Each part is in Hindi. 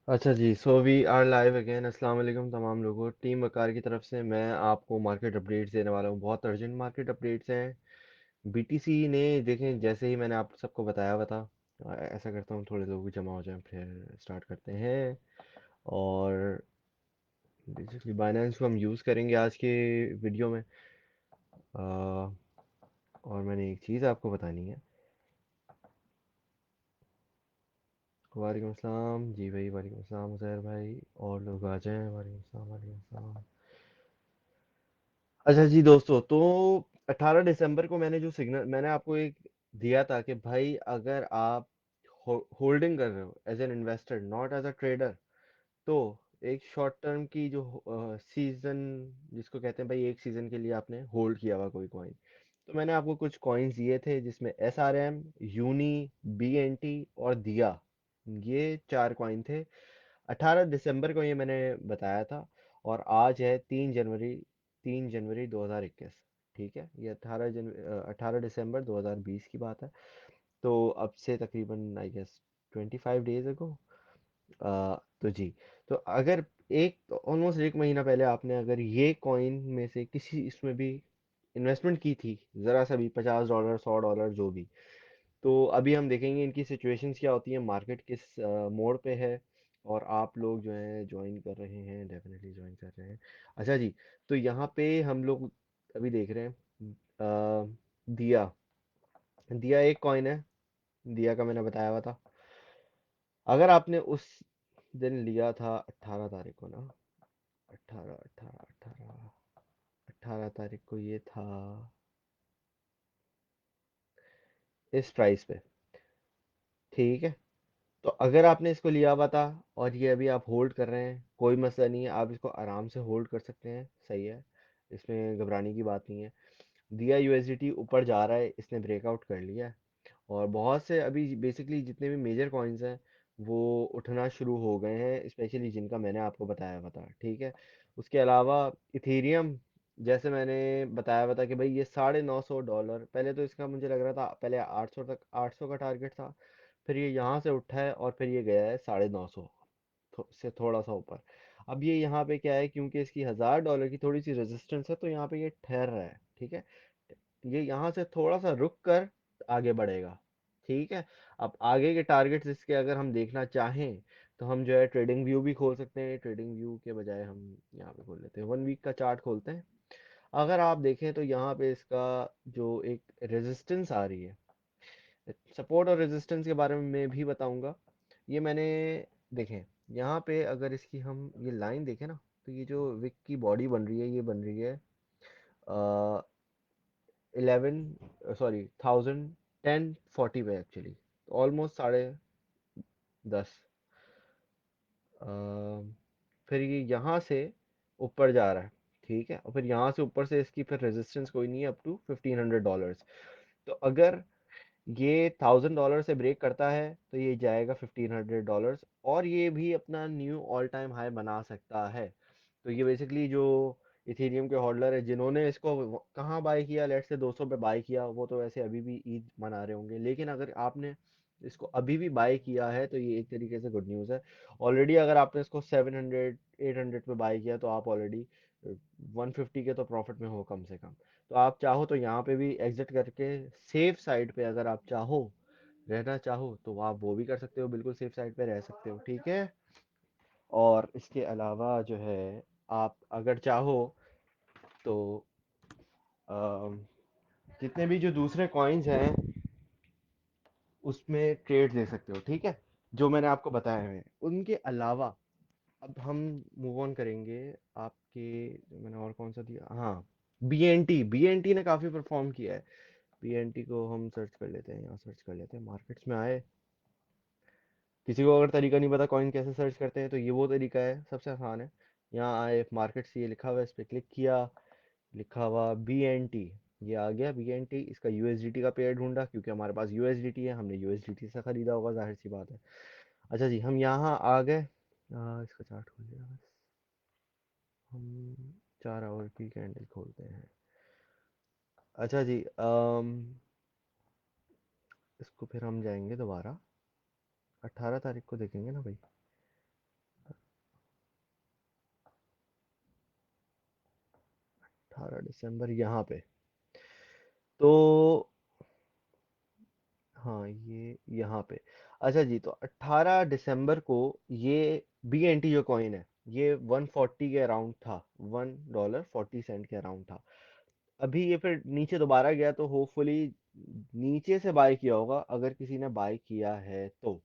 अच्छा जी, so we are live again. अस्सलाम वालेकुम तमाम लोगों। टीम वकार की तरफ से मैं आपको मार्केट अपडेट्स देने वाला हूँ। बहुत अर्जेंट मार्केट अपडेट्स हैं। बीटीसी ने देखें, जैसे ही मैंने आप सबको बताया हुआ था। ऐसा करता हूँ थोड़े लोग जमा हो जाएं, फिर स्टार्ट करते हैं। और बेसिकली बाइनेंस को हम यूज़ करेंगे आज के वीडियो में। और मैंने एक चीज़ आपको बतानी है। वालेकुम अस्सलाम जी भाई, वालेकुम अस्सलाम उज़ैर भाई। और लोग आ जाएं। वालेकुम अस्सलाम, वालेकुम अस्सलाम। अच्छा जी दोस्तों, तो 18 दिसंबर को मैंने जो सिग्नल मैंने आपको एक दिया था कि भाई अगर आप होल्डिंग कर रहे हो as an investor, not as a trader, तो एक शॉर्ट टर्म की जो सीजन जिसको कहते हैं, भाई एक सीजन के लिए आपने होल्ड किया हुआ कोई कॉइन, तो मैंने आपको कुछ कॉइन्स दिए थे जिसमें SRM, यूनी, BNT और दिया, ये चार कॉइन थे। 18 दिसंबर को ये मैंने बताया था। और आज है 3 जनवरी, 3 जनवरी 2021। ठीक है, ये 18 दिसंबर 2020 की बात है। तो अब से तकरीबन आई गेस 25 डेज अगो। तो जी, तो अगर एक ऑलमोस्ट एक महीना पहले आपने अगर ये कॉइन में से किसी इसमें भी इन्वेस्टमेंट की थी, ज़रा सा भी, $50, $100, जो भी, तो अभी हम देखेंगे इनकी सिचुएशंस क्या होती है, मार्केट किस मोड़ पे है। और आप लोग जो हैं ज्वाइन कर रहे हैं, डेफिनेटली ज्वाइन कर रहे हैं। अच्छा जी, तो यहाँ पे हम लोग अभी देख रहे हैं दिया। दिया एक कॉइन है। दिया का मैंने बताया हुआ था। अगर आपने उस दिन लिया था 18 तारीख को ना, 18 18 18 18 तारीख को ये था इस प्राइस पे। ठीक है, तो अगर आपने इसको लिया हुआ था और ये अभी आप होल्ड कर रहे हैं, कोई मसला नहीं है, आप इसको आराम से होल्ड कर सकते हैं, सही है। इसमें घबराने की बात नहीं है। दिया यूएसडीटी ऊपर जा रहा है, इसने ब्रेकआउट कर लिया है। और बहुत से अभी बेसिकली जितने भी मेजर कॉइन्स हैं वो उठना शुरू हो गए हैं, स्पेशली जिनका मैंने आपको बताया हुआ था। ठीक है, उसके अलावा इथेरियम, जैसे मैंने बताया हुआ था कि भाई ये $950, पहले तो इसका मुझे लग रहा था पहले 800 तक, 800 का टारगेट था। फिर ये यहाँ से उठा है और फिर ये गया है 950 से थोड़ा सा ऊपर। अब ये यहाँ पे क्या है, क्योंकि इसकी $1000 की थोड़ी सी रेजिस्टेंस है, तो यहाँ पे ये ठहर रहा है। ठीक है, ये यहाँ से थोड़ा सा रुक कर आगे बढ़ेगा। ठीक है, अब आगे के टारगेट्स इसके अगर हम देखना चाहें, तो हम जो है ट्रेडिंग व्यू भी खोल सकते हैं। ट्रेडिंग व्यू के बजाय हम यहाँ पे खोल लेते हैं, 1 वीक का चार्ट खोलते हैं। अगर आप देखें तो यहाँ पे इसका जो एक रेजिस्टेंस आ रही है, सपोर्ट और रेजिस्टेंस के बारे में मैं भी बताऊंगा। ये मैंने देखें, यहाँ पे अगर इसकी हम ये लाइन देखें ना, तो ये जो विक की बॉडी बन रही है, ये बन रही है 11, सॉरी 1040 पे एक्चुअली, ऑलमोस्ट 10:30। फिर ये यहाँ से ऊपर जा रहा है। ठीक है, और फिर यहाँ से ऊपर से इसकी फिर रेजिस्टेंस कोई नहीं है, अप टू $1500। तो अगर ये $1000 से ब्रेक करता है तो ये जाएगा $1500, और ये भी अपना न्यू ऑल टाइम हाई बना सकता है। तो ये बेसिकली जो इथेरियम के होल्डर है जिन्होंने इसको कहाँ बाय किया, लेट से 200 पे बाय किया, वो तो वैसे अभी भी ईद मना रहे होंगे। लेकिन अगर आपने इसको अभी भी बाय किया है तो ये एक तरीके से गुड न्यूज़ है। ऑलरेडी अगर आपने इसको 700 800 पे बाय किया, तो आप ऑलरेडी 150 के तो प्रॉफिट में हो कम से कम। तो आप चाहो तो यहाँ पे भी एग्जिट करके सेफ साइड पे, अगर आप चाहो रहना चाहो, तो आप वो भी कर सकते हो, बिल्कुल सेफ साइड पे रह सकते हो। ठीक है, और इसके अलावा जो है, आप अगर चाहो तो अम, जितने भी जो दूसरे कॉइन्स हैं उसमें ट्रेड ले सकते हो। ठीक है, जो मैंने आपको बताया है उनके अलावा अब हम मूव ऑन करेंगे। आपके जो मैंने और कौन सा दिया, हाँ, बीएनटी ने काफ़ी परफॉर्म किया है। बीएनटी को हम सर्च कर लेते हैं, यहाँ सर्च कर लेते हैं, मार्केट्स में आए। किसी को अगर तरीका नहीं पता कॉइन कैसे सर्च करते हैं, तो ये वो तरीका है, सबसे आसान है। यहाँ आए, मार्केट्स ये लिखा हुआ है, इस पर क्लिक किया, लिखा हुआ बीएनटी, ये आ गया बीएनटी। इसका यूएसडीटी का पेयर ढूंढा, क्योंकि हमारे पास यूएसडीटी है, हमने यूएसडीटी से खरीदा होगा, जाहिर सी बात है। अच्छा जी, हम यहाँ आ गए। इसका चार्ट खोल लिया बस। हम 4 आवर की कैंडल खोलते हैं। अच्छा जी, इसको फिर हम जाएंगे दोबारा, 18 तारीख को देखेंगे ना भाई। 18 दिसंबर यहाँ पे। तो हाँ, ये यहाँ पे। अच्छा जी, तो 18 दिसंबर को ये BNT जो कॉइन है, ये 140 के अराउंड था, $1.40 के अराउंड था। अभी ये फिर नीचे दोबारा गया, तो होपफुली नीचे से बाय किया होगा, अगर किसी ने बाय किया है तो।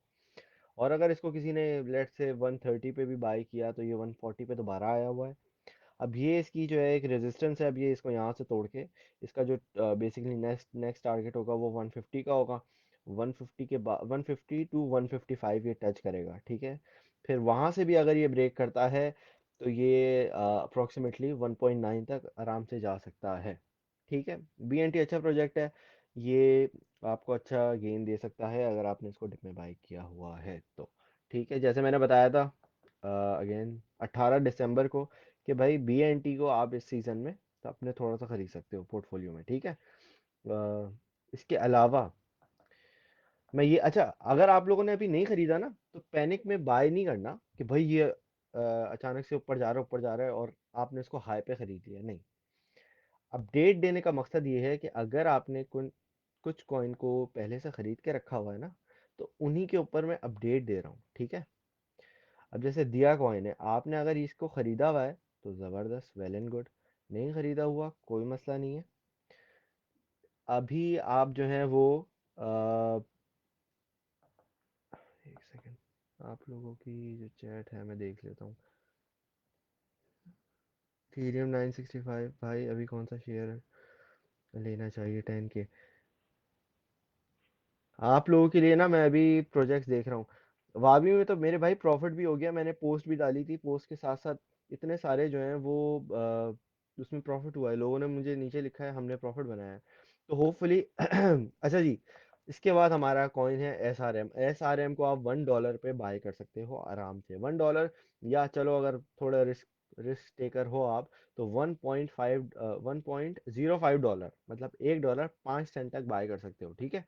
और अगर इसको किसी ने लेट से 130 पे भी बाय किया, तो ये 140 पे दोबारा आया हुआ है। अब ये इसकी जो है एक रेजिस्टेंस है, अब ये इसको यहाँ से तोड़ के इसका जो बेसिकली नेक्स्ट नेक्स्ट टारगेट होगा वो 150 का होगा। 150 के बाद 150 टू 155 ये टच करेगा, ठीक है। फिर वहाँ से भी अगर ये ब्रेक करता है, तो ये अप्रोक्सीमेटली 1.9 तक आराम से जा सकता है, ठीक है। BNT अच्छा प्रोजेक्ट है, ये आपको अच्छा गेन दे सकता है अगर आपने इसको डिप में बाई किया हुआ है तो, ठीक है। जैसे मैंने बताया था अगेन 18 दिसंबर को, कि भाई BNT को आप इस सीजन में तो अपने थोड़ा सा खरीद सकते हो पोर्टफोलियो में, ठीक है। इसके अलावा मैं ये, अच्छा, अगर आप लोगों ने अभी नहीं खरीदा ना, तो पैनिक में बाय नहीं करना कि भाई ये अचानक से ऊपर जा रहा है और आपने इसको हाई पे खरीद लिया, नहीं। अपडेट देने का मकसद ये है कि अगर आपने कुछ कॉइन को पहले से खरीद के रखा हुआ है ना, तो उन्हीं के ऊपर मैं अपडेट दे रहा हूँ, ठीक है। अब जैसे दिया कॉइन है, आपने अगर इसको खरीदा हुआ है तो ज़बरदस्त, वेल एंड गुड। नहीं खरीदा हुआ, कोई मसला नहीं है। अभी आप जो है वो एक सेकेंड, आप लोगों की जो चैट है मैं देख लेता हूँ। इथेरियम 965 भाई, अभी कौन सा शेयर लेना चाहिए 10 के? आप लोगों के लिए ना मैं अभी प्रोजेक्ट्स देख रहा हूँ। वावी में तो मेरे भाई प्रॉफिट भी हो गया, मैंने पोस्ट भी डाली थी, पोस्ट के साथ साथ इतने सारे जो हैं वो उसमें प्रॉफिट हुआ है, लोगों ने मुझे नीचे लिखा है हमने प्रॉफिट बनाया है, तो होपफुली अच्छा जी, इसके बाद हमारा कॉइन है SRM को आप $1 पे बाय कर सकते हो आराम से, $1, या चलो अगर थोड़ा रिस्क रिस्क टेकर हो आप, तो 1.05 मतलब $1 5 सेंट तक बाय कर सकते हो, ठीक है।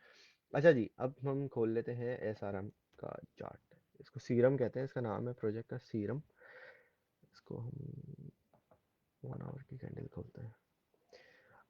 अच्छा जी, अब हम खोल लेते हैं SRM का चार्ट। इसको सीरम कहते हैं, इसका नाम है प्रोजेक्ट का सीरम। इसको हम 1 आवर की कैंडल खोलते हैं।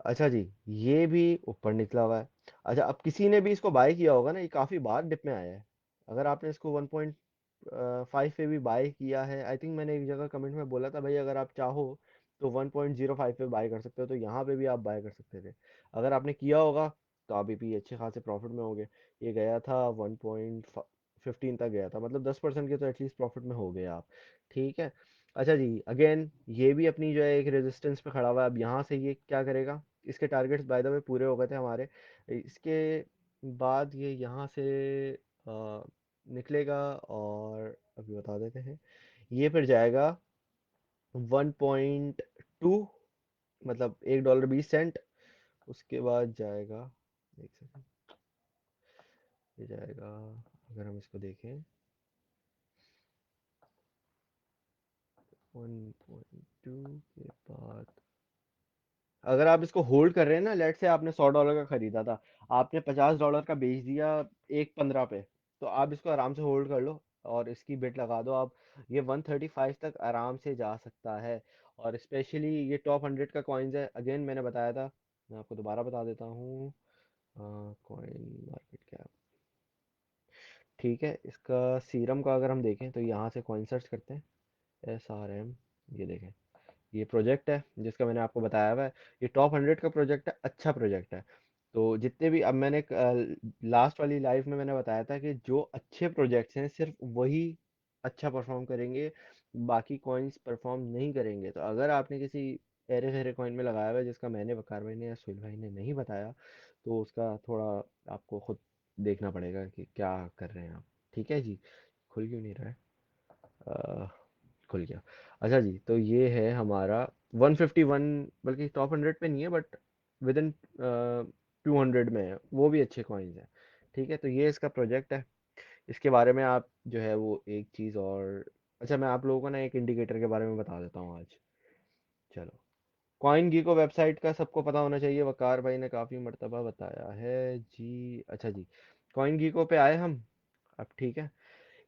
अच्छा जी, ये भी ऊपर निकला हुआ है। अच्छा, अब किसी ने भी इसको बाय किया होगा ना, ये काफ़ी बार डिप में आया है। अगर आपने इसको 1.5 पे भी बाय किया है, आई थिंक मैंने एक जगह कमेंट में बोला था भाई अगर आप चाहो तो 1.05 पे बाय कर सकते हो, तो यहाँ पे भी आप बाय कर सकते थे। अगर आपने किया होगा तो अभी भी अच्छे खासे प्रॉफिट में होगे। ये गया था 1.15 तक गया था, मतलब 10% के तो एटलीस्ट प्रॉफिट में हो गए आप, ठीक है। अच्छा जी, अगेन ये भी अपनी जो है एक रेजिस्टेंस पे खड़ा हुआ है। अब यहाँ से ये क्या करेगा, इसके टारगेट्स बाय द वे पूरे हो गए थे हमारे। इसके बाद ये यहाँ से अ, निकलेगा, और अभी बता देते हैं, ये फिर जाएगा 1.2, मतलब $1.20। उसके बाद जाएगा, एक सेकंड, ये जाएगा, अगर हम इसको देखें 1.2 के बाद, अगर आप इसको होल्ड कर रहे हैं ना, लेट से आपने $100 का खरीदा था, आपने $50 का बेच दिया 1.15 पे, तो आप इसको आराम से होल्ड कर लो और इसकी बिट लगा दो आप। ये 135 तक आराम से जा सकता है। और स्पेशली ये टॉप 100 का कॉइन्स है, अगेन मैंने बताया था, मैं आपको दोबारा बता देता हूँ। कॉइन मार्केट कैप, ठीक है। इसका सीरम का अगर हम देखें, तो यहाँ से कॉइन सर्च करते हैं, SRM, ये देखें, ये प्रोजेक्ट है जिसका मैंने आपको बताया हुआ है। ये टॉप 100 का प्रोजेक्ट है, अच्छा प्रोजेक्ट है। तो जितने भी, अब मैंने लास्ट वाली लाइव में मैंने बताया था कि जो अच्छे प्रोजेक्ट्स हैं सिर्फ वही अच्छा परफॉर्म करेंगे, बाकी कॉइन्स परफॉर्म नहीं करेंगे। तो अगर आपने किसी एरे फेरे कॉइन में लगाया हुआ है जिसका मैंने, वकार भाई ने या सुहेल भाई ने नहीं बताया, तो उसका थोड़ा आपको खुद देखना पड़ेगा कि क्या कर रहे हैं आप, ठीक है जी। खुल क्यों नहीं रहा है? अ, खुल गया। अच्छा जी, तो ये है हमारा 151, बल्कि टॉप 100 पे नहीं है बट विद इन 200 में है, वो भी अच्छे कॉइन्स हैं, ठीक है। तो ये इसका प्रोजेक्ट है। इसके बारे में आप जो है वो एक चीज़ और, अच्छा मैं आप लोगों को ना एक इंडिकेटर के बारे में बता देता हूँ आज। चलो, कॉइन गीको वेबसाइट का सबको पता होना चाहिए, वकार भाई ने काफ़ी मर्तबा बताया है जी। अच्छा जी, कॉइन गीको पे आए हम। अब ठीक है,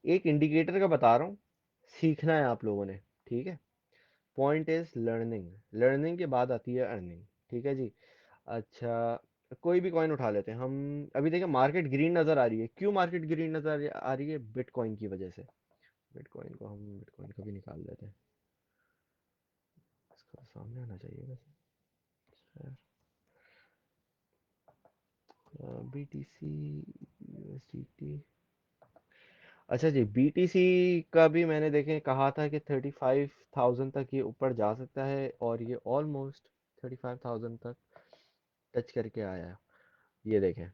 एक इंडिकेटर का बता रहा हूँ, सीखना है आप लोगों ने, ठीक है। पॉइंट इज लर्निंग, लर्निंग के बाद आती है अर्निंग। ठीक है जी। अच्छा, कोई भी कॉइन उठा लेते हैं हम। अभी देखिए मार्केट ग्रीन नजर आ रही है, क्यों मार्केट ग्रीन नजर आ रही है? बिटकॉइन की वजह से। बिटकॉइन को भी निकाल लेते हैं, इसका सामने आना चाहिए वैसे। BTC USDT। अच्छा जी, BTC का भी मैंने देखे कहा था कि 35,000 तक ये ऊपर जा सकता है, और ये ऑलमोस्ट 35,000 तक टच करके आया है। ये देखें,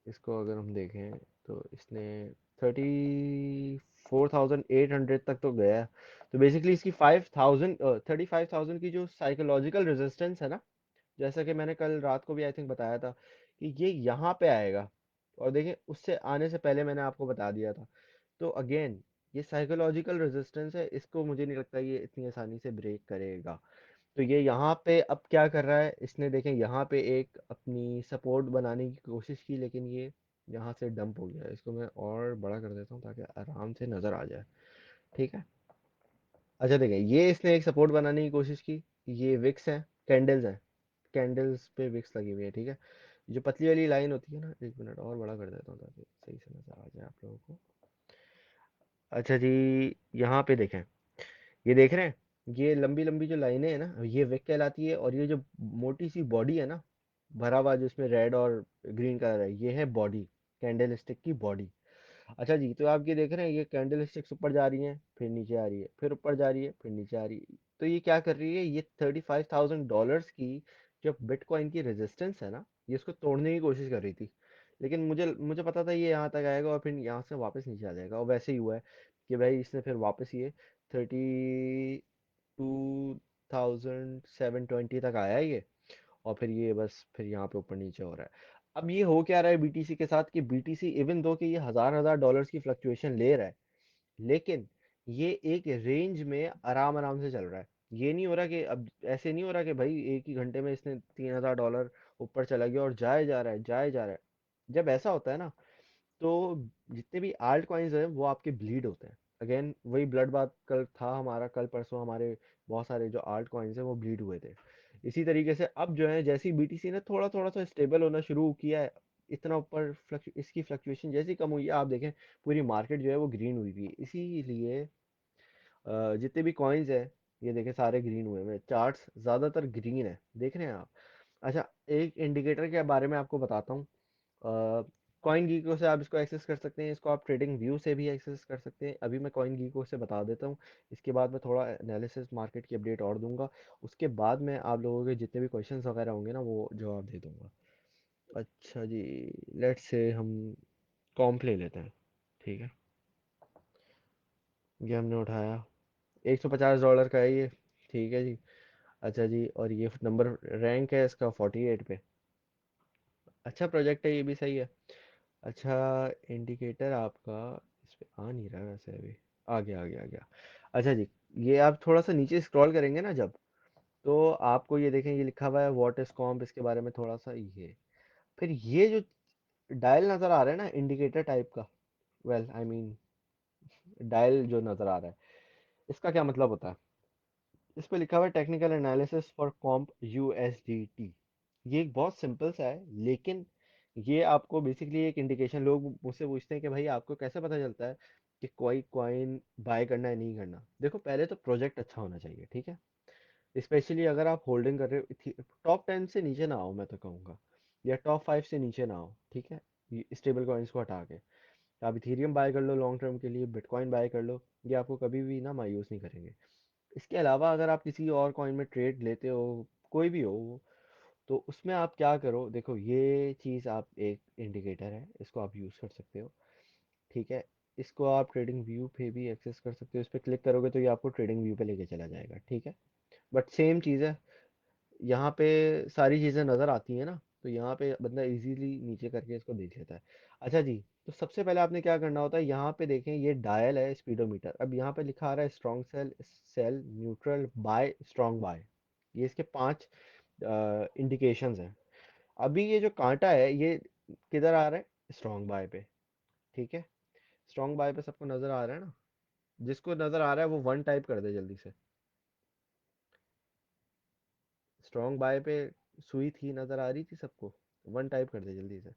इसको अगर हम देखें तो इसने 34,800 तक तो गया है। तो बेसिकली इसकी 35,000 की जो साइकोलॉजिकल रेजिस्टेंस है ना, जैसा कि मैंने कल रात को भी आई थिंक बताया था कि ये यहाँ पे आएगा। और देखिए उससे आने से पहले मैंने आपको बता दिया था। तो अगेन, ये साइकोलॉजिकल रेजिस्टेंस है, इसको मुझे नहीं लगता ये इतनी आसानी से ब्रेक करेगा। तो ये यहाँ पे अब क्या कर रहा है, इसने देखें यहाँ पे एक अपनी सपोर्ट बनाने की कोशिश की, लेकिन ये यहाँ से डंप हो गया। इसको मैं और बड़ा कर देता हूँ ताकि आराम से नज़र आ जाए। ठीक है। अच्छा देखें, ये इसने एक सपोर्ट बनाने की कोशिश की। ये विक्स है, कैंडल्स है, कैंडल्स पे विक्स लगी हुई है। ठीक है। जो पतली वाली लाइन होती है ना, एक मिनट और बड़ा कर देता हूँ ताकि सही से नज़र आ जाए आप लोगों को। अच्छा जी, यहाँ पे देखें, ये देख रहे हैं, ये लंबी लंबी जो लाइनें हैं ना, ये विक कहलाती है। और ये जो मोटी सी बॉडी है ना, भरा हुआ जो इसमें रेड और ग्रीन कलर है, ये है बॉडी, कैंडल स्टिक की बॉडी। अच्छा जी, तो आप ये देख रहे हैं, ये कैंडल स्टिक्स ऊपर जा रही हैं, फिर नीचे आ रही है, फिर ऊपर जा रही है, फिर नीचे आ रही है। तो ये क्या कर रही है, ये $35,000 की जो बिटकॉइन की रेजिस्टेंस है ना, ये इसको तोड़ने की कोशिश कर रही थी। लेकिन मुझे मुझे पता था ये यहाँ तक आएगा और फिर यहाँ से वापस नीचे आ जाएगा, और वैसे ही हुआ है कि भाई इसने फिर वापस ये 32,720 तक आया ये। और फिर ये बस फिर यहाँ पे ऊपर नीचे हो रहा है। अब ये हो क्या रहा है बीटीसी के साथ, कि बीटीसी इवन दो कि ये हजार हजार डॉलर्स की फ्लक्चुएशन ले रहा है, लेकिन ये एक रेंज में आराम आराम से चल रहा है। ये नहीं हो रहा कि अब ऐसे नहीं हो रहा कि भाई एक ही घंटे में इसने $3,000 ऊपर चला गया और जाए जा रहा है, जाए जा रहा है। जब ऐसा होता है ना, तो जितने भी आल्ट कॉइन्स हैं वो आपके ब्लीड होते हैं। अगेन वही ब्लड बात कल था हमारा, कल परसों हमारे बहुत सारे जो आल्ट कॉइन्स हैं वो ब्लीड हुए थे। इसी तरीके से अब जो है, जैसी बीटीसी ने थोड़ा थोड़ा सा स्टेबल होना शुरू किया है, इतना ऊपर इसकी फ्लक्चुएशन जैसी कम हुई है, आप देखें पूरी मार्केट जो है वो ग्रीन हुई हुई है। इसीलिए जितने भी कॉइन्स है, ये देखें सारे ग्रीन हुए हैं, चार्ट्स ज़्यादातर ग्रीन है, देख रहे हैं आप। अच्छा, एक इंडिकेटर के बारे में आपको बताता हूँ। कॉइन गीको से आप इसको एक्सेस कर सकते हैं, इसको आप ट्रेडिंग व्यू से भी एक्सेस कर सकते हैं। अभी मैं कॉइन गीको से बता देता हूँ, इसके बाद मैं थोड़ा एनालिसिस मार्केट की अपडेट और दूंगा। उसके बाद मैं आप लोगों के जितने भी क्वेश्चंस वगैरह होंगे ना वो जवाब दे दूंगा। अच्छा जी, लेट्स से हम कॉम्प ले लेते हैं। ठीक है, ये हमने उठाया, $150 का है ये। ठीक है जी। अच्छा जी, और ये नंबर रैंक है इसका 48 पे। अच्छा प्रोजेक्ट है, ये भी सही है। अच्छा, इंडिकेटर आपका इस पे आ नहीं रहा है वैसे अभी। आ गया, आ गया, आ गया। अच्छा जी, ये आप थोड़ा सा नीचे स्क्रॉल करेंगे ना जब, तो आपको ये देखें, ये लिखा हुआ है व्हाट इज कॉम्प, इसके बारे में थोड़ा सा ये। फिर ये जो डायल नज़र आ रहा है ना इंडिकेटर टाइप का, वेल आई मीन डायल जो नज़र आ रहा है, इसका क्या मतलब होता है? इस पे लिखा हुआ है technical analysis for comp USDT। ये एक बहुत सिंपल सा है, लेकिन ये आपको बेसिकली एक इंडिकेशन, लोग मुझसे पूछते हैं कि भाई आपको कैसे पता चलता है कि कोई कॉइन बाय करना है नहीं करना। देखो पहले तो प्रोजेक्ट अच्छा होना चाहिए, ठीक है। स्पेशली अगर आप होल्डिंग कर रहे हो, टॉप 10 से नीचे ना आओ मैं तो कहूँगा, या टॉप 5 से नीचे ना आओ, ठीक है। स्टेबल कॉइन्स को हटा के आप इथेरियम बाय कर लो लॉन्ग टर्म के लिए, बिटकॉइन बाय कर लो, ये आपको कभी भी ना मायूस नहीं करेंगे। इसके अलावा अगर आप किसी और कॉइन में ट्रेड लेते हो, कोई भी हो वो, तो उसमें आप क्या करो, देखो ये चीज़ आप एक इंडिकेटर है, इसको आप यूज़ कर सकते हो। ठीक है। इसको आप ट्रेडिंग व्यू पे भी एक्सेस कर सकते हो, इस पर क्लिक करोगे तो ये आपको ट्रेडिंग व्यू पे लेके चला जाएगा। ठीक है। बट सेम चीज़ है, यहाँ पे सारी चीज़ें नज़र आती हैं ना, तो यहाँ पे बंदा इजीली नीचे करके इसको देख लेता है। अच्छा जी, तो सबसे पहले आपने क्या करना होता है, यहाँ पे देखें ये डायल है स्पीडोमीटर। अब यहाँ पे लिखा आ रहा है strong sell, sell neutral buy, strong buy. ये इसके 5 इंडिकेशंस हैं। अभी ये जो कांटा है ये किधर आ रहा है? स्ट्रॉन्ग बाय पे। ठीक है। स्ट्रॉन्ग बाय पे सबको नज़र आ रहा है ना? जिसको नज़र आ रहा है वो वन टाइप कर दे जल्दी से। स्ट्रॉन्ग बाय पे सुई थी, नजर आ रही थी सबको? वन टाइप कर दे जल्दी से।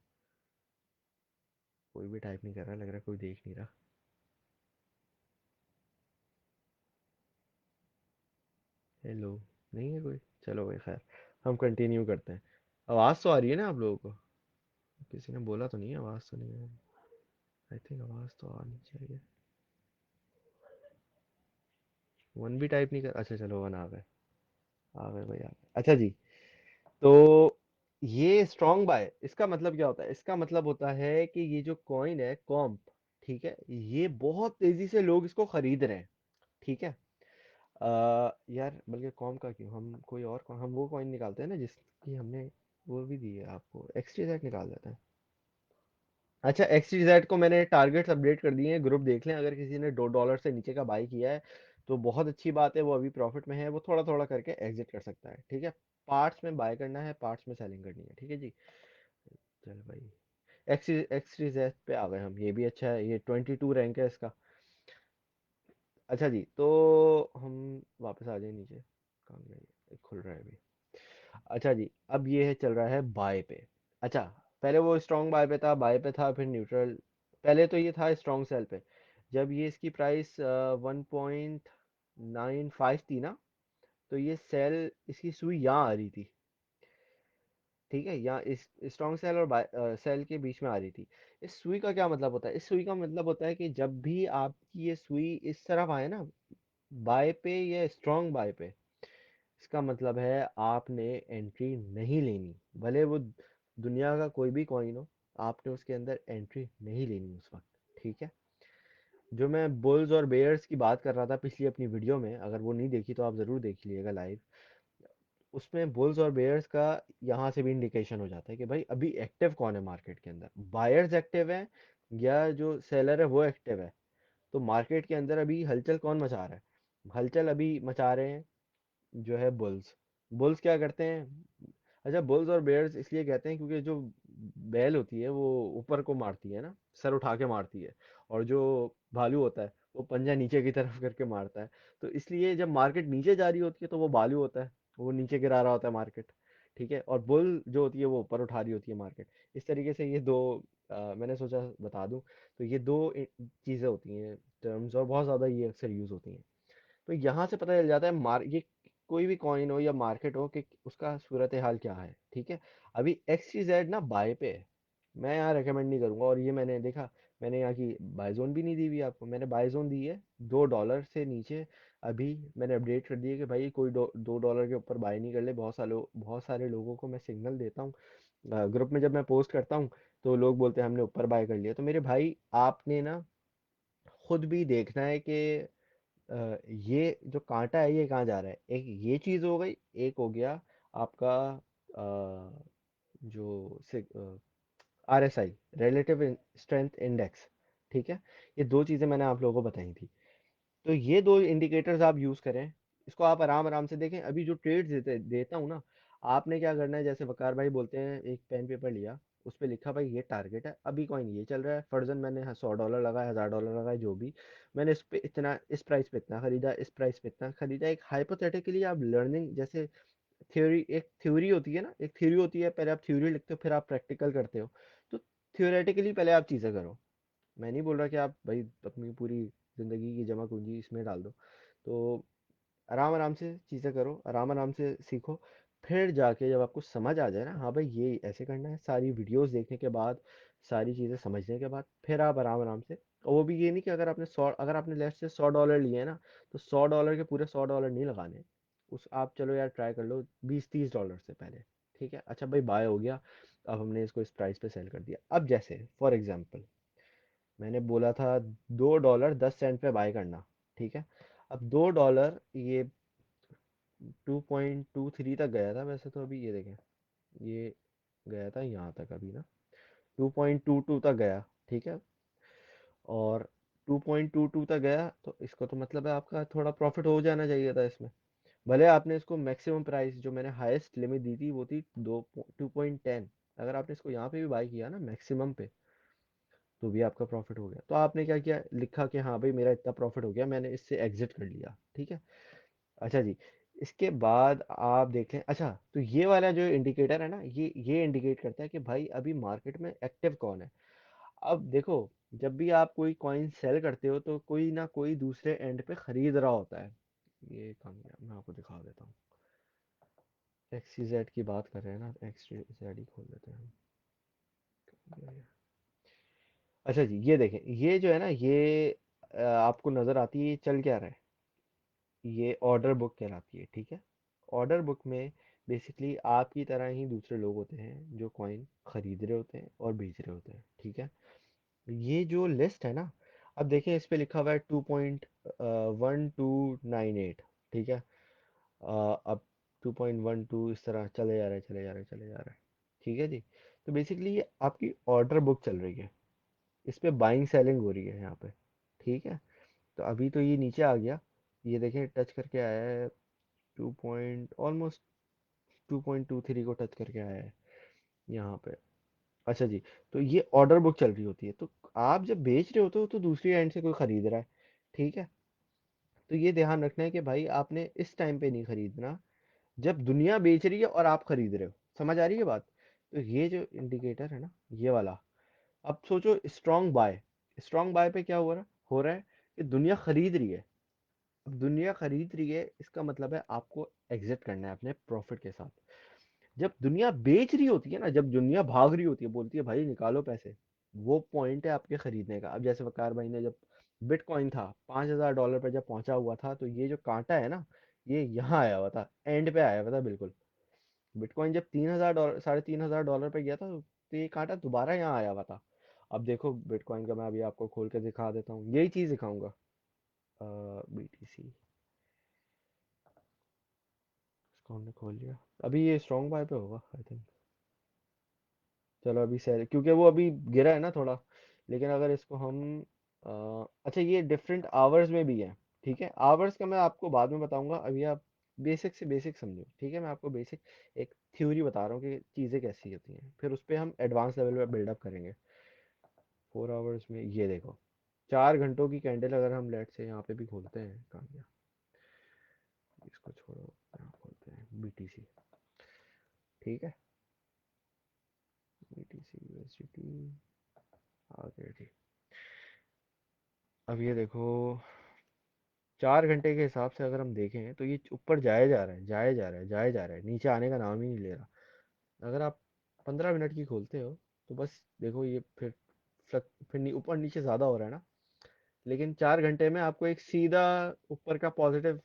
कोई भी टाइप नहीं कर रहा, लग रहा है कोई देख नहीं रहा। हेलो? नहीं है कोई? चलो भाई खैर, हम कंटिन्यू करते हैं। आवाज़ तो आ रही है ना आप लोगों को? किसी ने बोला तो नहीं है आवाज़ तो नहीं है? आई थिंक आवाज़ तो आनी चाहिए। वन भी टाइप नहीं कर, अच्छा चलो वन आ गए। आ गए भाई, आ गए। अच्छा जी। तो ये स्ट्रॉन्ग बाय, इसका मतलब क्या होता है? इसका मतलब होता है कि ये जो कॉइन है कॉम्प, ठीक है, ये बहुत तेजी से लोग इसको खरीद रहे हैं। ठीक है। यार बल्कि कॉम का क्यों, हम कोई और हम वो कॉइन निकालते हैं ना जिसकी हमने वो भी दी है आपको, एक्सटीजेड निकाल देते हैं। अच्छा, एक्सटीजेड को मैंने टारगेट्स अपडेट कर दिए हैं, ग्रुप देख लें, अगर किसी ने $2 से नीचे का बाई किया है तो बहुत अच्छी बात है, वो अभी प्रॉफिट में है, वो थोड़ा थोड़ा करके एग्जिट कर सकता है। ठीक है। पार्ट्स में बाय करना है, पार्ट्स में सेलिंग करनी है। ठीक है जी। चल भाई, एक्सटीजेड पे आ गए हम, ये भी अच्छा है, ये 22 रैंक है इसका। अच्छा जी, तो हम वापस आ जाए नीचे। कहाँ गया ये? खुल रहा है अभी। अच्छा जी, अब ये है चल रहा है बाय पे। अच्छा, पहले वो स्ट्रॉन्ग बाय पे था, बाय पे था, फिर न्यूट्रल। पहले तो ये था स्ट्रॉन्ग सेल पे। जब ये इसकी प्राइस 1.95 थी ना, तो ये सेल इसकी सुई यहाँ आ रही थी। ठीक है, यहाँ इस स्ट्रॉन्ग सेल और सेल के बीच में आ रही थी। इस सुई का क्या मतलब होता है? इस सुई का मतलब होता है कि जब भी आपकी ये सुई इस तरफ आए ना, बाय पे या स्ट्रॉन्ग बाय पे, इसका मतलब है आपने एंट्री नहीं लेनी, भले वो दुनिया का कोई भी कॉइन हो, आपने उसके अंदर एंट्री नहीं लेनी उस वक्त। ठीक है। जो मैं बुल्स और बेयर्स की बात कर रहा था पिछली अपनी वीडियो में, अगर वो नहीं देखी तो आप ज़रूर देख लीजिएगा लाइव। उसमें बुल्स और बेयर्स का यहाँ से भी इंडिकेशन हो जाता है कि भाई अभी एक्टिव कौन है मार्केट के अंदर, बायर्स एक्टिव है या जो सेलर है वो एक्टिव है। तो मार्केट के अंदर अभी हलचल कौन मचा रहा है? हलचल अभी मचा रहे हैं जो है बुल्स। बुल्स क्या करते हैं? अच्छा, बुल्स और बेयर्स इसलिए कहते हैं क्योंकि जो बैल होती है वो ऊपर को मारती है ना, सर उठा के मारती है, और जो भालू होता है वो पंजा नीचे की तरफ करके मारता है। तो इसलिए जब मार्केट नीचे जा रही होती है तो वो भालू होता है, वो नीचे गिरा रहा होता है मार्केट। ठीक है। और बुल जो होती है वो ऊपर उठा रही होती है मार्केट। इस तरीके से ये दो मैंने सोचा बता दूं। तो ये दो चीज़ें होती हैं टर्म्स, और बहुत ज़्यादा ये अक्सर यूज़ होती हैं। तो यहाँ से पता चल जाता है मार ये कोई भी कॉइन हो या मार्केट हो कि उसका सूरत हाल क्या है। ठीक है। अभी एक्स टी जेड ना बाय पे है। मैं यहाँ रेकमेंड नहीं करूंगा, और ये मैंने देखा, मैंने यहाँ की बाय जोन भी नहीं दी हुई आपको, मैंने बाय जोन दी है $2 से नीचे। अभी मैंने अपडेट कर दिया कि भाई कोई $2 के ऊपर बाय नहीं कर ले। बहुत सारे लोगों को मैं सिग्नल देता हूँ, ग्रुप में जब मैं पोस्ट करता हूँ तो लोग बोलते हैं हमने ऊपर बाय कर लिया। तो मेरे भाई आपने ना खुद भी देखना है कि ये जो कांटा है ये कहाँ जा रहा है। एक ये चीज हो गई, एक हो गया आपका जो RSI, रिलेटिव स्ट्रेंथ इंडेक्स। ठीक है। ये दो चीजें मैंने आप लोगों को बताई थी। तो ये दो इंडिकेटर्स आप यूज करें, इसको आप आराम आराम से देखें। अभी जो ट्रेड्स देता हूँ ना, आपने क्या करना है, जैसे वकार भाई बोलते हैं, एक पेन पेपर लिया, उस पर लिखा भाई ये टारगेट है, अभी कॉइन ये चल रहा है, फर्जन मैंने $100 लगाया, $1000 लगाया, जो भी मैंने इस पे इतना, इस प्राइस पे इतना खरीदा, इस प्राइस पे इतना खरीदा। एक हाइपोथेटिकली आप लर्निंग, जैसे थ्योरी, एक थ्योरी होती है ना, एक थ्योरी होती है, पहले आप थ्योरी लिखते हो फिर आप प्रैक्टिकल करते हो। तो थियोरेटिकली पहले आप चीज़ें करो। मैं नहीं बोल रहा कि आप भाई अपनी पूरी ज़िंदगी की जमा पूंजी इसमें डाल दो। तो आराम आराम से चीज़ें करो, आराम आराम से सीखो। फिर जाके जब आपको समझ आ जाए ना, हाँ भाई ये ऐसे करना है, सारी वीडियोस देखने के बाद, सारी चीज़ें समझने के बाद, फिर आप आराम आराम से। और वो भी ये नहीं कि अगर आपने लेफ्ट से $100 लिए हैं ना, तो $100 के पूरे $100 नहीं लगाने। उस आप चलो यार ट्राई कर लो 20-30 डॉलर से पहले। ठीक है। अच्छा भाई बाय हो गया, अब हमने इसको इस प्राइस पे सेल कर दिया। अब जैसे फॉर एग्जांपल मैंने बोला था $2 10 पे बाय करना। ठीक है। अब $2 ये 2.23 तक गया था वैसे तो, अभी ये देखें, ये गया था यहाँ तक अभी ना, 2.22 तक गया। ठीक है। और 2.22 तक गया तो इसको तो मतलब है आपका थोड़ा प्रॉफिट हो जाना चाहिए था इसमें। भले आपने इसको मैक्सिमम प्राइस जो मैंने हाईएस्ट लिमिट दी थी वो थी 2.10, अगर आपने इसको यहाँ पे भी बाय किया ना मैक्सिमम पे, तो भी आपका प्रॉफिट हो गया। तो आपने क्या किया, लिखा कि हाँ भाई मेरा इतना प्रॉफिट हो गया, मैंने इससे एग्जिट कर लिया। ठीक है। अच्छा जी, इसके बाद आप देखें, अच्छा तो ये वाला जो इंडिकेटर है ना, ये इंडिकेट करता है कि भाई अभी मार्केट में एक्टिव कौन है। अब देखो, जब भी आप कोई कॉइन सेल करते हो तो कोई ना कोई दूसरे एंड पे खरीद रहा होता है। ये कहाँ गया, मैं आपको दिखा देता हूँ। XYZ की बात कर रहे हैं ना, XYZ ही खोल लेते हैं हम। अच्छा जी, ये देखें, ये जो है ना, ये आपको नजर आती है, ये चल क्या रहा है, ये ऑर्डर बुक कहलाती है, ठीक है। ऑर्डर बुक में बेसिकली आपकी तरह ही दूसरे लोग होते हैं जो कॉइन खरीद रहे होते हैं और बेच रहे होते हैं, ठीक है। ये जो लिस्ट है ना, अब देखें इस पे लिखा हुआ है 2.1298, ठीक है। अब 2.12 इस तरह चले जा रहे हैं, चले जा रहे हैं, चले जा रहे हैं, ठीक है जी। तो बेसिकली ये आपकी ऑर्डर बुक चल रही है, इस पे बाइंग सेलिंग हो रही है यहाँ पे, ठीक है। तो अभी तो ये नीचे आ गया, ये देखें टच करके आया है, 2.23 को टच करके आया है यहाँ पे। अच्छा जी, तो ये ऑर्डर बुक चल रही होती है, तो आप जब बेच रहे होते हो तो दूसरी एंड से कोई खरीद रहा है, ठीक है। तो ये ध्यान रखना है कि भाई आपने इस टाइम पे नहीं खरीदना जब दुनिया बेच रही है और आप खरीद रहे हो। समझ आ रही है बात। तो ये जो इंडिकेटर है ना, ये वाला, अब सोचो स्ट्रॉन्ग बाय, स्ट्रॉन्ग बाय पे क्या हो रहा है कि दुनिया खरीद रही है। अब दुनिया खरीद रही है, इसका मतलब है आपको एग्जिट करना है अपने प्रॉफिट के साथ। जब दुनिया बेच रही होती है ना, जब दुनिया भाग रही होती है, बोलती है भाई निकालो पैसे, वो पॉइंट है आपके खरीदने का। अब जैसे वकार भाई ने जब बिटकॉइन था $5,000 पे जब पहुंचा हुआ था, तो ये जो कांटा है ना, ये यहाँ आया हुआ था, एंड पे आया हुआ था बिल्कुल। बिटकॉइन जब $3,000 $3,500 पे गया था, तो ये कांटा दोबारा यहाँ आया हुआ था। अब देखो बिटकॉइन का मैं अभी आपको खोल के दिखा देता हूँ, यही चीज दिखाऊंगा। BTC इसको हमने खोल लिया, अभी ये स्ट्रॉन्ग बाय पे होगा आई थिंक। चलो अभी सेल, क्योंकि वो अभी गिरा है ना थोड़ा। लेकिन अगर इसको हम अच्छा, ये डिफरेंट आवर्स में भी है, ठीक है। आवर्स का मैं आपको बाद में बताऊंगा, अभी आप बेसिक से बेसिक समझो, ठीक है। मैं आपको बेसिक एक थ्योरी बता रहा हूँ कि चीज़ें कैसी होती हैं, फिर उस पर हम एडवांस लेवल पे बिल्डअप करेंगे। 4 आवर्स में ये देखो, 4 घंटों की कैंडल अगर हम लेट से यहाँ पे भी खोलते हैं, कहाँ गया, इसको छोड़ो, यहाँ खोलते हैं BTC, ठीक है। BTC USDT आ गया जी। अब ये देखो, 4 घंटे के हिसाब से अगर हम देखें तो ये ऊपर जाया जा रहा है, जाया जा रहा है, जाया जा रहा है, नीचे आने का नाम ही नहीं ले रहा। अगर आप 15 मिनट की खोलते हो तो बस देखो, ये फिर ऊपर नीचे ज़्यादा हो रहा है ना। लेकिन 4 घंटे में आपको एक सीधा ऊपर का पॉजिटिव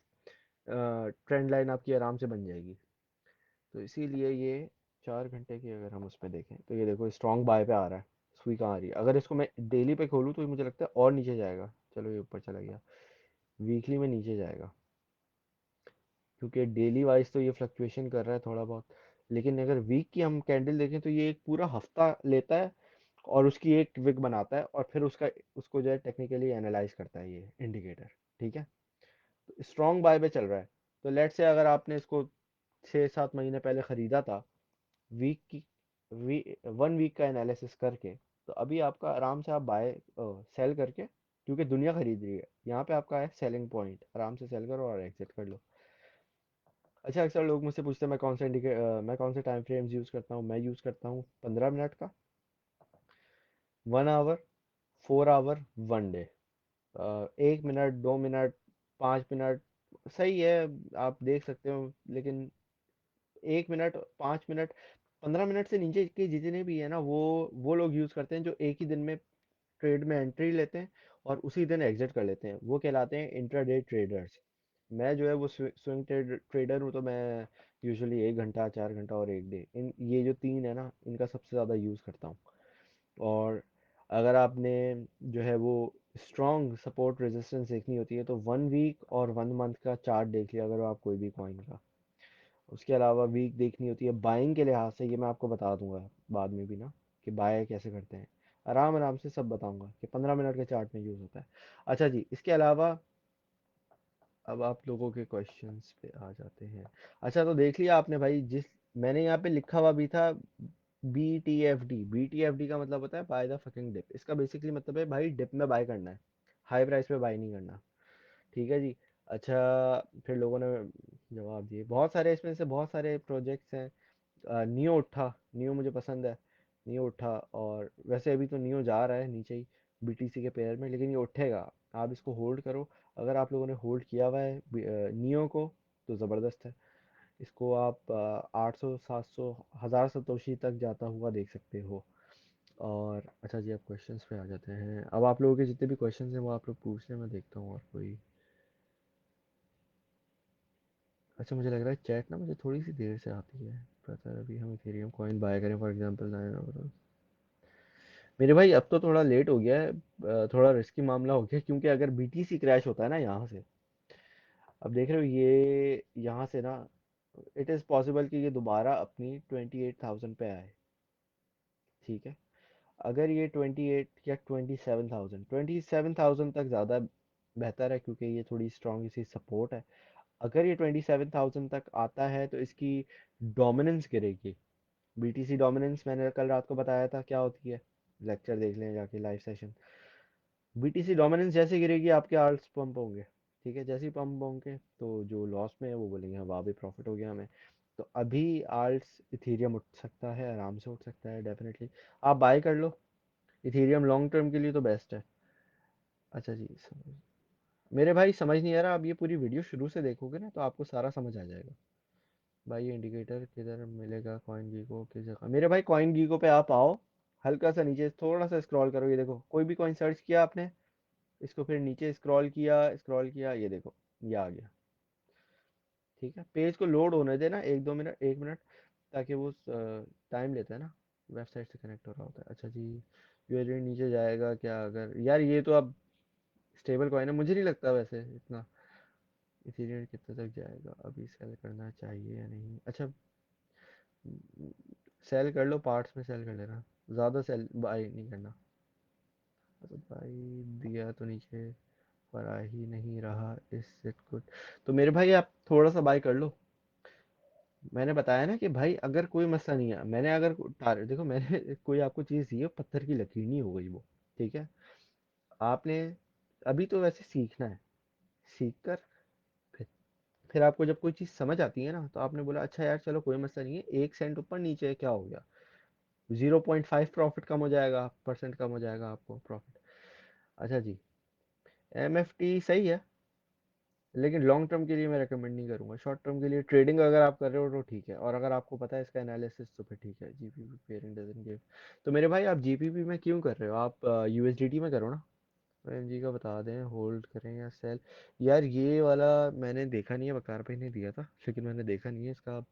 ट्रेंड लाइन आपकी आराम से बन जाएगी। तो इसीलिए ये 4 घंटे की अगर हम उस पर देखें तो ये देखो स्ट्रॉन्ग बाय पे आ रहा है, सुई कहाँ आ रही है। अगर इसको मैं डेली पे खोलूँ तो ये मुझे लगता है और नीचे जाएगा। चलो ये ऊपर चला गया, वीकली में नीचे जाएगा, क्योंकि डेली वाइज तो ये फ्लक्चुएशन कर रहा है थोड़ा बहुत। लेकिन अगर वीक की हम कैंडल देखें तो ये एक पूरा हफ्ता लेता है और उसकी एक विक बनाता है, और फिर उसको जो है टेक्निकली एनालाइज करता है ये इंडिकेटर, ठीक है। तो स्ट्रॉन्ग बाय पे चल रहा है। तो लेट से अगर आपने इसको 6-7 महीने पहले ख़रीदा था, वीक की वी 1 वीक का एनालिसिस करके, तो अभी आपका आराम से आप बाय सेल करके, क्योंकि दुनिया खरीद रही है, यहाँ पे आपका है सेलिंग पॉइंट, आराम से सेल करो और एग्जिट कर लो। अच्छा, अक्सर लोग मुझसे पूछते हैं मैं कौन से टाइम फ्रेम्स यूज़ करता हूँ। मैं यूज़ करता हूँ 15 मिनट का, 1 hour, 4 hour, 1 day. 1 minute, 2 minute, 5 minute सही है, आप देख सकते हो। लेकिन 1 मिनट, 5 मिनट, 15 मिनट से नीचे के जितने भी है ना, वो लोग यूज़ करते हैं जो एक ही दिन में ट्रेड में एंट्री लेते हैं और उसी दिन एग्जिट कर लेते हैं, वो कहलाते हैं इंट्राडे ट्रेडर्स। मैं जो है वो स्विंग ट्रेडर हूँ, तो मैं यूजुअली 1 घंटा, 4 घंटा और 1 डे, इन ये जो तीन है ना, इनका सबसे ज़्यादा यूज़ करता हूँ। और अगर आपने जो है वो स्ट्रॉन्ग सपोर्ट रेजिस्टेंस देखनी होती है तो 1 वीक और 1 मंथ का चार्ट देख लिया अगर आप कोई भी कॉइन का। उसके अलावा वीक देखनी होती है बाइंग के लिहाज से, ये मैं आपको बता दूंगा बाद में भी ना, कि बाय कैसे करते हैं, आराम आराम से सब बताऊंगा कि 15 मिनट के चार्ट में यूज़ होता है। अच्छा जी, इसके अलावा अब आप लोगों के क्वेश्चंस पे आ जाते हैं। अच्छा, तो देख लिया आपने भाई, जिस मैंने यहाँ पे लिखा हुआ भी था BTFD। BTFD का मतलब होता है बाय द फकिंग डिप। इसका बेसिकली मतलब है भाई डिप में बाय करना है, हाई प्राइस पे बाय नहीं करना, ठीक है जी। अच्छा, फिर लोगों ने जवाब दिए बहुत सारे, इसमें से बहुत सारे प्रोजेक्ट्स हैं। नियो उठा, नियो मुझे पसंद है। नियो उठा, और वैसे अभी तो नियो जा रहा है नीचे ही बीटीसी के पेयर में, लेकिन ये उठेगा। आप इसको होल्ड करो। अगर आप लोगों ने होल्ड किया हुआ है नियो को, तो ज़बरदस्त है। इसको आप 800 700 1000 सतोशी तक जाता हुआ देख सकते हो। और अच्छा जी, अब क्वेश्चंस पे आ जाते हैं। अब आप लोगों के जितने भी क्वेश्चंस हैं वो आप लोग पूछ लें, मैं देखता हूँ और कोई। अच्छा, मुझे लग रहा है चैट ना मुझे थोड़ी सी देर से आती है। पता अभी हम इथेरियम कॉइन बाय करें फॉर एग्जांपल। मेरे भाई अब तो थोड़ा लेट हो गया है, थोड़ा रिस्की मामला हो गया, क्योंकि अगर बीटीसी क्रैश होता है ना यहाँ से, अब देख रहे हो ये यहाँ से ना, इट इज़ पॉसिबल कि ये दोबारा अपनी 28,000 पे आए। ठीक है, अगर ये 28 या 27,000 तक ज़्यादा बेहतर है, क्योंकि ये थोड़ी स्ट्रॉन्ग इसी सपोर्ट है। अगर ये 27,000 तक आता है तो इसकी डोमिनेंस गिरेगी। बीटीसी डोमिनेंस मैंने कल रात को बताया था क्या होती है, लेक्चर देख लें जाके, लाइव सेशन। बीटीसी डोमिनेंस जैसे गिरेगी आपके आल्ट्स पंप होंगे। ठीक है, जैसे ही पंप होंगे तो जो लॉस में है वो बोलेंगे हाँ, वाह भी प्रॉफिट हो गया हमें। तो अभी आल्ट्स इथेरियम उठ सकता है, आराम से उठ सकता है डेफिनेटली। आप बाय कर लो, इथेरियम लॉन्ग टर्म के लिए तो बेस्ट है। अच्छा जी, मेरे भाई समझ नहीं आ रहा, आप ये पूरी वीडियो शुरू से देखोगे ना तो आपको सारा समझ आ जाएगा। भाई ये इंडिकेटर किधर मिलेगा कॉइन गीको किस जगह? मेरे भाई कॉइन गीको पे आप आओ, हल्का सा नीचे थोड़ा सा स्क्रॉल करो, ये देखो कोई भी कॉइन सर्च किया आपने, इसको फिर नीचे स्क्रॉल किया, स्क्रॉल किया, ये देखो ये आ गया। ठीक है, पेज को लोड होने देना 1 2 मिनट, 1 मिनट, ताकि वो टाइम लेता है ना, वेबसाइट से कनेक्ट हो रहा होता है। अच्छा जी, यूएसडी नीचे जाएगा क्या? अगर यार ये तो अब स्टेबल कॉइन है, मुझे नहीं लगता वैसे इतना। इथेरियम कितने तक जाएगा? अभी सेल करना चाहिए या नहीं? अच्छा, सेल कर लो, पार्ट्स में सेल कर लेना, ज़्यादा सेल बाय नहीं करना। अच्छा भाई, दिया तो नीचे पर आ ही नहीं रहा, इस सेट को। तो मेरे भाई आप थोड़ा सा बाय कर लो। मैंने बताया ना कि भाई अगर कोई मसला नहीं है, मैंने अगर टारगेट देखो, मैंने कोई आपको चीज़ दी है, पत्थर की लकीर नहीं हो गई वो। ठीक है, आपने अभी तो वैसे सीखना है, सीख कर फिर फिर आपको जब कोई चीज़ समझ आती है ना, तो आपने बोला अच्छा यार चलो कोई मसला नहीं है, 1 सेंट ऊपर नीचे है क्या हो गया, 0.5 प्रॉफिट कम हो जाएगा, परसेंट कम हो जाएगा आपको प्रॉफिट। अच्छा जी, एमएफटी सही है, लेकिन लॉन्ग टर्म के लिए मैं रेकमेंड नहीं करूंगा। शॉर्ट टर्म के लिए ट्रेडिंग अगर आप कर रहे हो तो ठीक है, और अगर आपको पता है इसका एनालिसिस तो फिर ठीक है। GPP pairing doesn't give. तो मेरे भाई आप जीपीपी में क्यों कर रहे हो? आप यूएसडीटी में करो ना। एमजी का बता दें, होल्ड करें या सेल? यार ये वाला मैंने देखा नहीं है, बकार भाई ने दिया था, लेकिन मैंने देखा नहीं है इसका।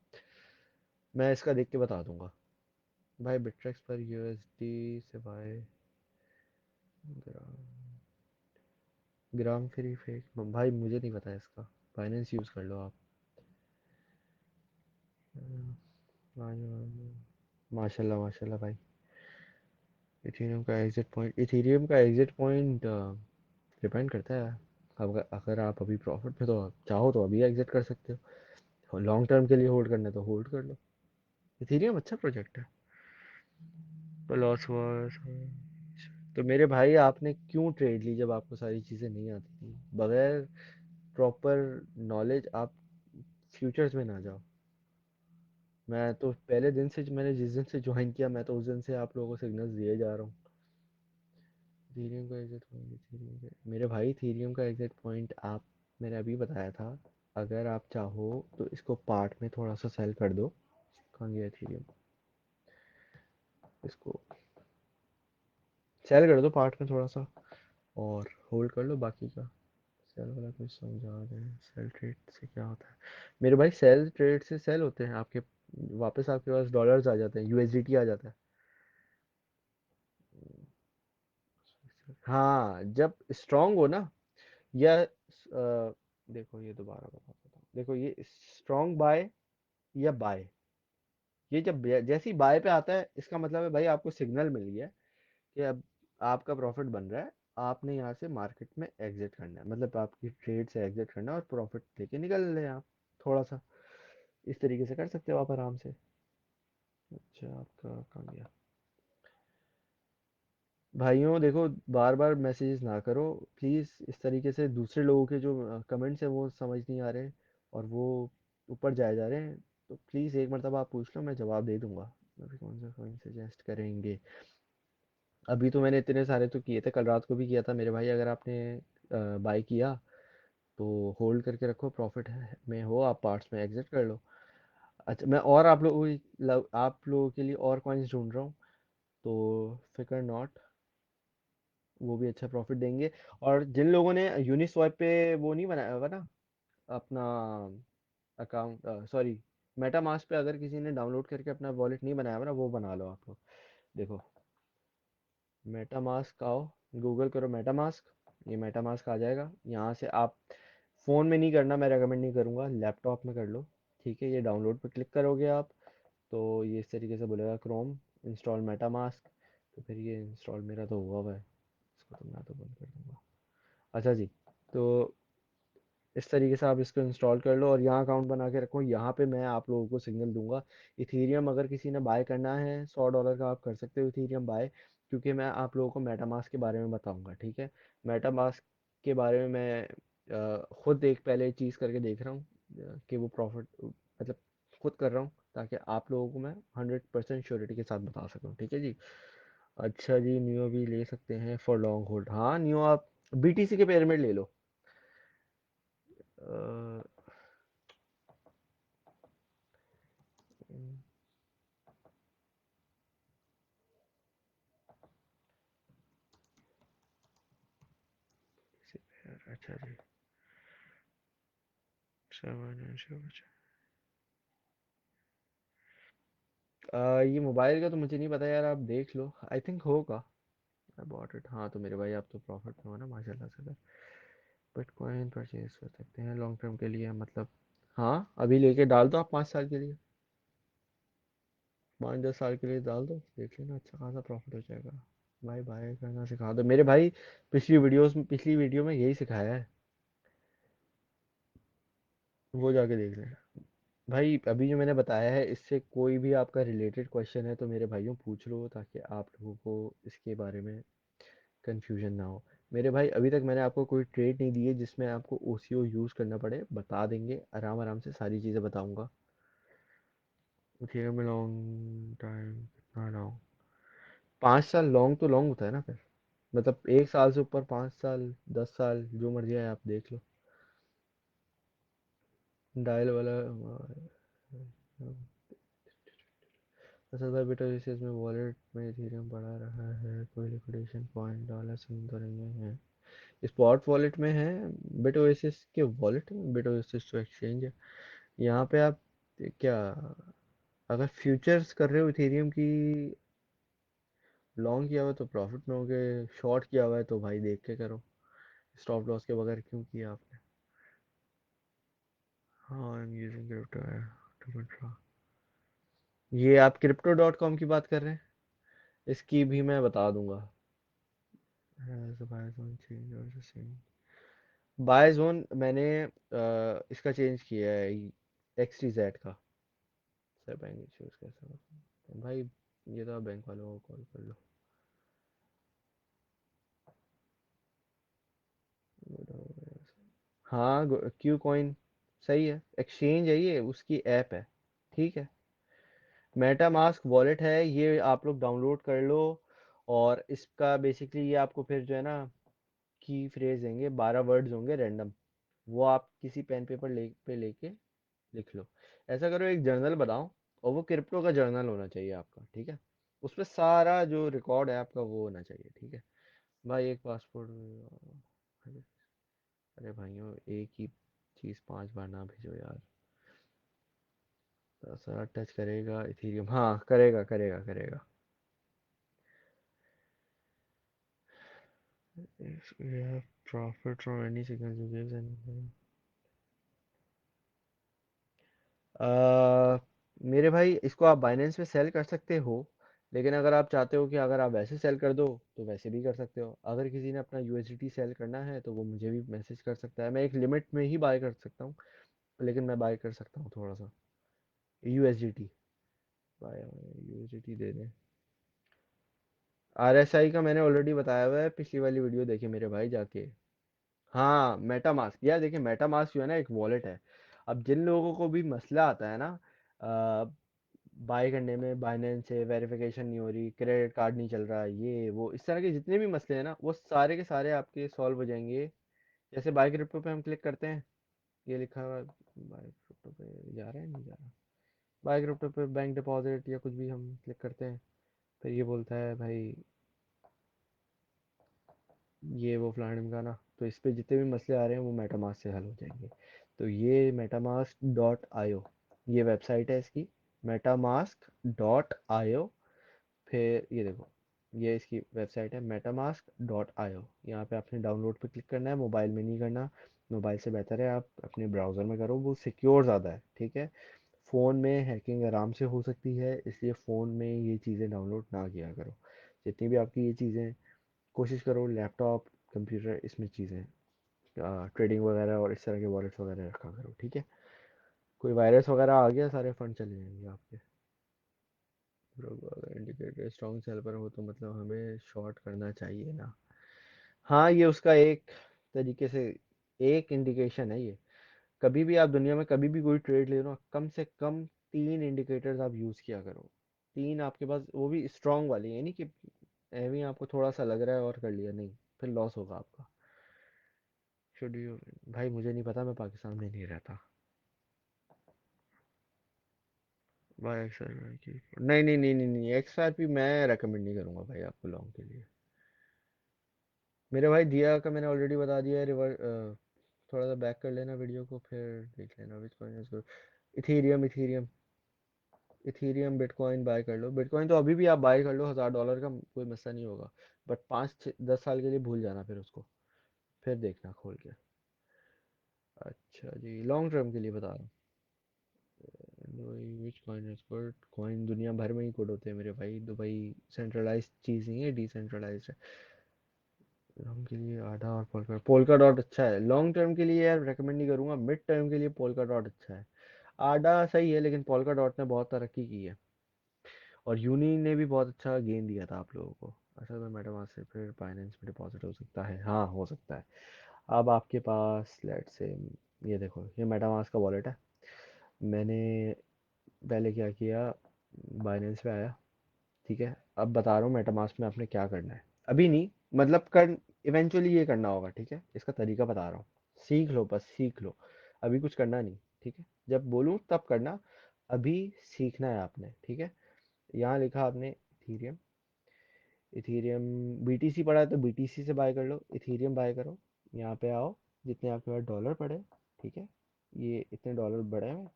मैं इसका देख के बता दूंगा। भाई बिट्रेक्स पर यूएसडी से बाय, ग्राम फ्री फेक भाई मुझे नहीं पता है इसका। फाइनेंस यूज़ कर लो आप। माशाल्लाह माशाल्लाह भाई। इथेरियम का एग्जिट पॉइंट डिपेंड करता है। अगर आप अभी प्रॉफिट में, तो आप चाहो तो अभी एग्जिट कर सकते हो, लॉन्ग टर्म के लिए होल्ड करना है तो होल्ड कर लो। इथेरियम अच्छा प्रोजेक्ट है। पर लॉस हुआ तो मेरे भाई आपने क्यों ट्रेड ली जब आपको सारी चीज़ें नहीं आती थी? बगैर प्रॉपर नॉलेज आप फ्यूचर्स में ना जाओ। मैं तो पहले दिन से, मैंने जिस दिन से ज्वाइन किया, मैं तो उस दिन से आप लोगों को सिग्नल्स दिए जा रहा हूँ। थीरियम का एग्जिट पॉइंट, मेरे भाई थीरियम का एग्जिट पॉइंट आप, मैंने अभी बताया था। अगर आप चाहो तो इसको पार्ट में थोड़ा सा सेल कर दो। कहाँ गया थीरियम? इसको सेल कर दो पार्ट में थोड़ा सा, और होल्ड कर लो बाकी का। सेल वाला कुछ समझा रहे हैं, सेल ट्रेड से क्या होता है? मेरे भाई सेल ट्रेड से सेल होते हैं आपके, वापस आपके पास डॉलर्स आ जाते हैं, यूएसडीटी आ जाता है। हाँ, जब स्ट्रांग हो ना, या देखो ये दोबारा बताता हूँ, देखो ये स्ट्रांग बाय या बाय, ये जब जैसे ही बाय पे आता है, इसका मतलब है भाई आपको सिग्नल मिल गया कि अब आपका प्रॉफिट बन रहा है। आपने यहाँ से मार्केट में एग्जिट करना है, मतलब आपकी ट्रेड से एग्जिट करना है और प्रॉफिट लेके निकल लें आप थोड़ा सा। इस तरीके से कर सकते हो आप आराम से। अच्छा, आपका कहाँ गया? भाइयों देखो, बार बार मैसेजेस ना करो प्लीज़, इस तरीके से दूसरे लोगों के जो कमेंट्स हैं वो समझ नहीं आ रहे, और वो ऊपर जाए जा रहे हैं। तो प्लीज़ एक मरतबा आप पूछ लो, मैं जवाब दे दूंगा। अभी कौन सा कॉइन सजेस्ट करेंगे? अभी तो मैंने इतने सारे तो किए थे, कल रात को भी किया था मेरे भाई। अगर आपने बाय किया तो होल्ड करके रखो, प्रॉफिट है में हो, आप पार्ट्स में एग्जिट कर लो। अच्छा, मैं और आप लोगों के लिए और कॉइन्स ढूंढ रहा हूँ, तो फिकर नॉट, वो भी अच्छा प्रॉफिट देंगे। और जिन लोगों ने यूनिस्वैप पे वो नहीं बनाया होगा ना अपना अकाउंट, सॉरी, मेटामास्क पे अगर किसी ने डाउनलोड करके अपना वॉलेट नहीं बनाया हुआ ना, वो बना लो आप लोग। देखो, मेटामास्क आओ, गूगल करो मेटामास्क, ये मेटामास्क आ जाएगा। यहाँ से आप फ़ोन में नहीं करना, मैं रेकमेंड नहीं करूँगा, लैपटॉप में कर लो। ठीक है, ये डाउनलोड पे क्लिक करोगे आप, तो ये इस तरीके से बोलेगा क्रोम इंस्टॉल मेटामास्क। तो फिर ये इंस्टॉल मेरा तो हुआ हुआ है, इसको तो मैं तो बंद कर दूँगा। अच्छा जी, तो इस तरीके से आप इसको इंस्टॉल कर लो और यहाँ अकाउंट बना के रखो। यहाँ पे मैं आप लोगों को सिग्नल दूंगा। इथीरियम अगर किसी ने बाय करना है $100 का, आप कर सकते हो इथीरियम बाय, क्योंकि मैं आप लोगों को मेटामास्क के बारे में बताऊंगा। ठीक है, मेटामास्क के बारे में मैं खुद एक पहले चीज़ करके देख रहा हूँ, कि वो प्रॉफिट मतलब खुद कर रहा हूँ, ताकि आप लोगों को मैं 100% श्योरिटी के साथ बता सकूँ। ठीक है जी। अच्छा जी, नियो भी ले सकते हैं फॉर लॉन्ग होल्ड। हाँ, नियो आप बीटीसी के पेयर में ले लो। अ, अच्छा जी, ये मोबाइल का तो मुझे नहीं पता यार, आप देख लो, आई थिंक होगा। I bought it. हाँ तो मेरे भाई आप तो प्रॉफिट में हो ना, माशाल्लाह से। अगर बिटकॉइन परचेज कर सकते हैं लॉन्ग टर्म के लिए, मतलब हाँ अभी लेके डाल दो आप, 5 साल के लिए, 5-10 साल के लिए डाल दो, देख लेना अच्छा खासा प्रॉफिट हो जाएगा। भाई बाय करना सिखा दो मेरे भाई, पिछली वीडियो में यही सिखाया है, वो जाके देख लेना। भाई अभी जो मैंने बताया है, इससे कोई भी आपका रिलेटेड क्वेश्चन है तो मेरे भाइयों पूछ लो, ताकि आप लोगों को इसके बारे में कंफ्यूजन ना हो। मेरे भाई अभी तक मैंने आपको कोई ट्रेड नहीं दी है जिसमें आपको ओसीओ यूज़ करना पड़े, बता देंगे आराम आराम से, सारी चीज़ें बताऊंगा। इथेरियम में लॉन्ग टाइम कितना लॉन्ग? 5 साल लॉन्ग तो लॉन्ग होता है ना फिर, मतलब 1 साल से ऊपर, 5 साल, 10 साल, जो मर्जी है आप देख लो। डायल वाला असल भाई बेटा, इस में वॉलेट में इथेरियम बढ़ा रहा है, कोई लिक्विडेशन पॉइंट डाला सीन तो नहीं है? स्पॉट वॉलेट में है, बिट ओएसिस के वॉलेट में, बिट ओएसिस तो एक्सचेंज है। यहाँ पे आप क्या, अगर फ्यूचर्स कर रहे हो इथेरियम की, लॉन्ग किया हुआ है तो प्रॉफिट में होगे, शॉर्ट किया हुआ है तो भाई देख के करो, स्टॉप लॉस के बगैर क्यों किया आपने? हाँ, आई एम यूजिंग क्रिप्टो है to withdraw। ये आप crypto.com की बात कर रहे हैं, इसकी भी मैं बता दूंगा। Has the buy zone changed or the same? Buy zone मैंने इसका चेंज किया है, एक्स टी जेड का। सर बैंक इश्यूज कैसे होते हैं भाई? ये तो आप बैंक वालों को कॉल कर लो। हाँ, क्यू कॉइन सही है, एक्सचेंज है ये, उसकी ऐप है। ठीक है, मेटा मास्क वॉलेट है, ये आप लोग डाउनलोड कर लो। और इसका बेसिकली ये आपको फिर जो है ना, की फ्रेज देंगे, 12 वर्ड्स होंगे रैंडम, वो आप किसी पेन पेपर पे लेके लिख लो। ऐसा करो, एक जर्नल बनाओ, और वो क्रिप्टो का जर्नल होना चाहिए आपका। ठीक है, उसमें सारा जो रिकॉर्ड है आपका वो होना चाहिए। ठीक है भाई, एक पासपोर्ट। अरे अरे भाइयों, एक ही चीज़ 5 बार ना भेजो यार। सारा टच करेगा इथेरियम, हाँ करेगा करेगा करेगा। If we have profit from any signal you give then आ, मेरे भाई इसको आप बाइनेंस में सेल कर सकते हो, लेकिन अगर आप चाहते हो कि अगर आप वैसे सेल कर दो तो वैसे भी कर सकते हो। अगर किसी ने अपना यूएसडीटी सेल करना है तो वो मुझे भी मैसेज कर सकता है, मैं एक लिमिट में ही बाय कर सकता हूँ, लेकिन मैं बाय कर सकता हूँ थोड़ा सा यूएसडीटी। बाय यूएसडीटी दे दें। आरएसआई का मैंने ऑलरेडी बताया हुआ है, पिछली वाली वीडियो देखिए मेरे भाई जाके। हाँ मेटा मास्क यार, देखिए मेटा मास्क जो है ना, एक वॉलेट है। अब जिन लोगों को भी मसला आता है ना बाय करने में, बाइनेंस से वेरिफिकेशन नहीं हो रही, क्रेडिट कार्ड नहीं चल रहा, ये वो इस तरह के जितने भी मसले हैं ना, वो सारे के सारे आपके सॉल्व हो जाएंगे। जैसे बाय क्रिप्टो पे हम क्लिक करते हैं, ये लिखा हुआ है, बाय क्रिप्टो पे जा रहा है नहीं जा रहा, बाय क्रिप्टो पे बैंक डिपॉजिट या कुछ भी हम क्लिक करते हैं, फिर ये बोलता है भाई ये वो फलाना ढिमकाना, तो इस पे जितने भी मसले आ रहे हैं वो मेटामास्क से हल हो जाएंगे। तो ये मेटामास्क डॉट आईओ, ये वेबसाइट है इसकी, मेटामास्क डॉट आईओ। फिर ये देखो, ये इसकी वेबसाइट है मेटामास्क डॉट आईओ। यहाँ पे आपने डाउनलोड पे क्लिक करना है, मोबाइल में नहीं करना, मोबाइल से बेहतर है आप अपने ब्राउज़र में करो, वो सिक्योर ज़्यादा है, ठीक है। फ़ोन में हैकिंग आराम से हो सकती है, इसलिए फ़ोन में ये चीज़ें डाउनलोड ना किया करो। जितनी भी आपकी ये चीज़ें, कोशिश करो लैपटॉप, कंप्यूटर, इसमें चीज़ें ट्रेडिंग वगैरह और इस तरह के वॉलेट्स वगैरह रखा करो, ठीक है। कोई वायरस वगैरह आ गया, सारे फंड चले जाएंगे आपके। ब्रो, अगर इंडिकेटर स्ट्रॉन्ग सेल पर हो तो मतलब हमें शॉर्ट करना चाहिए ना। हाँ, ये उसका एक तरीके से एक इंडिकेशन है ये। कभी भी आप दुनिया में कभी भी कोई ट्रेड ले लो ना, कम से कम 3 इंडिकेटर्स आप यूज़ किया करो। 3 आपके पास, वो भी स्ट्रॉन्ग वाली, यानी कि एवी आपको थोड़ा सा लग रहा है और कर लिया, नहीं, फिर लॉस होगा आपका। शुड यू, भाई मुझे नहीं पता, मैं पाकिस्तान में नहीं रहता। भाई एक्सआर की, नहीं नहीं नहीं नहीं नहीं, एक्सआरपी मैं रेकमेंड नहीं करूंगा भाई आपको लॉन्ग के लिए। मेरे भाई दिया का मैंने ऑलरेडी बता दिया है, रिवर थोड़ा सा बैक कर लेना वीडियो को, फिर देख लेना which coin is good. Ethereum ethereum ethereum bitcoin buy कर लो, बिटकॉइन तो अभी भी आप बाय कर लो, $1000 का कोई मसला नहीं होगा। बट 5-10 साल के लिए भूल जाना फिर उसको, फिर देखना खोल के। अच्छा जी, लॉन्ग टर्म के लिए बता रहा हूँ। विच कॉइन इज गुड, कॉइन दुनिया भर में ही गुड होते हैं मेरे भाई, दुबई सेंट्रलाइज्ड चीज़ नहीं है, डिसेंट्रलाइज्ड है। लॉन्ग के लिए आधा और पोल्का डॉट अच्छा है, लॉन्ग टर्म के लिए यार रेकमेंड नहीं करूंगा, मिड टर्म के लिए पोल्का डॉट अच्छा है। आडा सही है, लेकिन पोल्का डॉट ने बहुत तरक्की की है, और यूनी ने भी बहुत अच्छा गेन दिया था आप लोगों को। अच्छा, तो मेटामास्क से फिर बाइनेंस में डिपॉजिट हो सकता है, हाँ हो सकता है। अब आपके पास लेट से, ये देखो ये मेटामास्क का वॉलेट है। मैंने पहले क्या किया, बाइनेंस पे आया, ठीक है। अब बता रहा हूँ मेटामास्क में आपने क्या करना है, अभी नहीं, मतलब कर, इवेंचुअली ये करना होगा, ठीक है। इसका तरीका बता रहा हूँ, सीख लो, बस सीख लो, अभी कुछ करना नहीं, ठीक है। जब बोलूँ तब करना, अभी सीखना है आपने, ठीक है। यहाँ लिखा आपने इथीरियम, इथीरियम बीटीसी पड़ा है तो बीटीसी से बाय कर लो, इथीरियम बाय करो। यहाँ पे आओ, जितने आपके पास डॉलर पड़े, ठीक है, ये इतने डॉलर बढ़े हैं,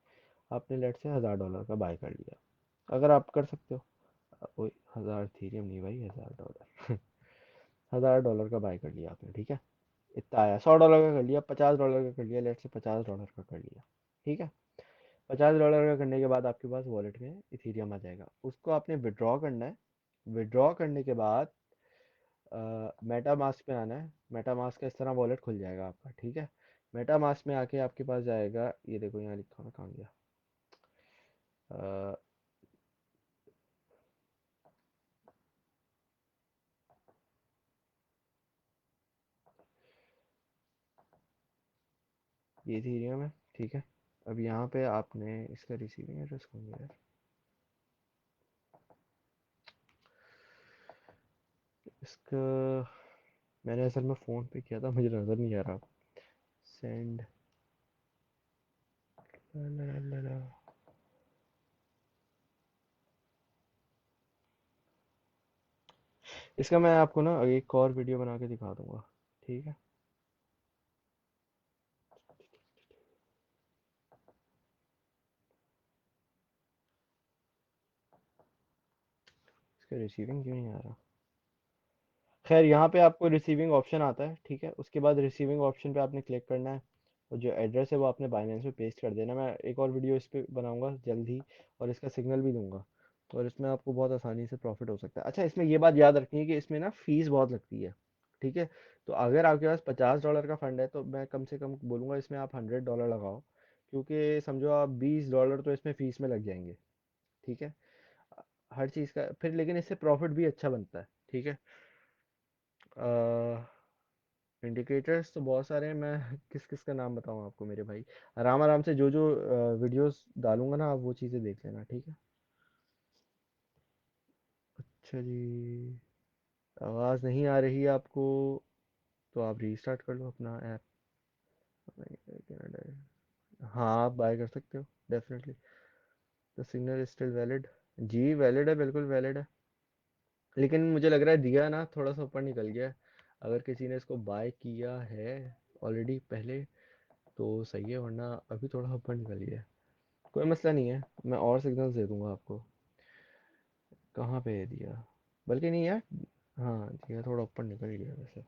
आपने लेट से $1000 का बाय कर लिया, अगर आप कर सकते हो। वही 1000 इथीरियम नहीं भाई, $1000 $1000 का बाय कर लिया आपने, ठीक है। इतना आया, $100 का कर लिया, $50 का कर लिया, लेट से $50 का कर लिया, ठीक है। $50 का करने के बाद आपके पास वॉलेट में इथीरियम आ जाएगा, उसको आपने विड्रॉ करना है। विड्रॉ करने के बाद मेटा मास्क में आना है, मेटा मास्क का इस तरह वॉलेट खुल जाएगा आपका, ठीक है। मेटा मास्क में आके आपके पास जाएगा, ये देखो यहाँ लिखा हुआ, कहाँ गया, अ, ये इथीरियम है, ठीक है। अब यहाँ पे आपने इसका रिसीविंग एड्रेस कौन गया यार, इसका मैंने असल में फ़ोन पे किया था, मुझे नज़र नहीं आ रहा। सेंड, इसका मैं आपको ना एक और वीडियो बना के दिखा दूंगा, ठीक है। इसका रिसीविंग क्यों नहीं आ रहा, खैर यहाँ पे आपको रिसीविंग ऑप्शन आता है, ठीक है। उसके बाद रिसीविंग ऑप्शन पे आपने क्लिक करना है, और जो एड्रेस है वो आपने बाइनेंस में पेस्ट कर देना। मैं एक और वीडियो इस पे बनाऊंगा जल्द ही, और इसका सिग्नल भी दूंगा, और इसमें आपको बहुत आसानी से प्रॉफिट हो सकता है। अच्छा, इसमें ये बात याद रखनी है कि इसमें ना फीस बहुत लगती है, ठीक है। तो अगर आपके पास $50 का फंड है, तो मैं कम से कम बोलूँगा इसमें आप $100 लगाओ, क्योंकि समझो आप $20 तो इसमें फीस में लग जाएंगे, ठीक है। हर चीज़ का फिर, लेकिन इससे प्रॉफिट भी अच्छा बनता है, ठीक है। इंडिकेटर्स तो बहुत सारे हैं, मैं किस किस का नाम बताऊं आपको मेरे भाई। आराम आराम से जो जो वीडियोस डालूंगा ना, आप वो चीज़ें देख लेना, ठीक है। अच्छा जी, आवाज़ नहीं आ रही है आपको, तो आप रीस्टार्ट कर लो अपना ऐप। हाँ, आप बाय कर सकते हो, definitely. The signal is still valid. जी वैलिड है, बिल्कुल वैलिड है। लेकिन मुझे लग रहा है दिया ना थोड़ा सा ऊपर निकल गया है। अगर किसी ने इसको बाय किया है ऑलरेडी पहले, तो सही है, वरना अभी थोड़ा ऊपर निकल गया है। कोई मसला नहीं है, मैं और सिग्नल्स दे दूंगा आपको। कहाँ पे है दिया, बल्कि नहीं यार, हाँ दिया थोड़ा ऊपर निकल गया वैसे।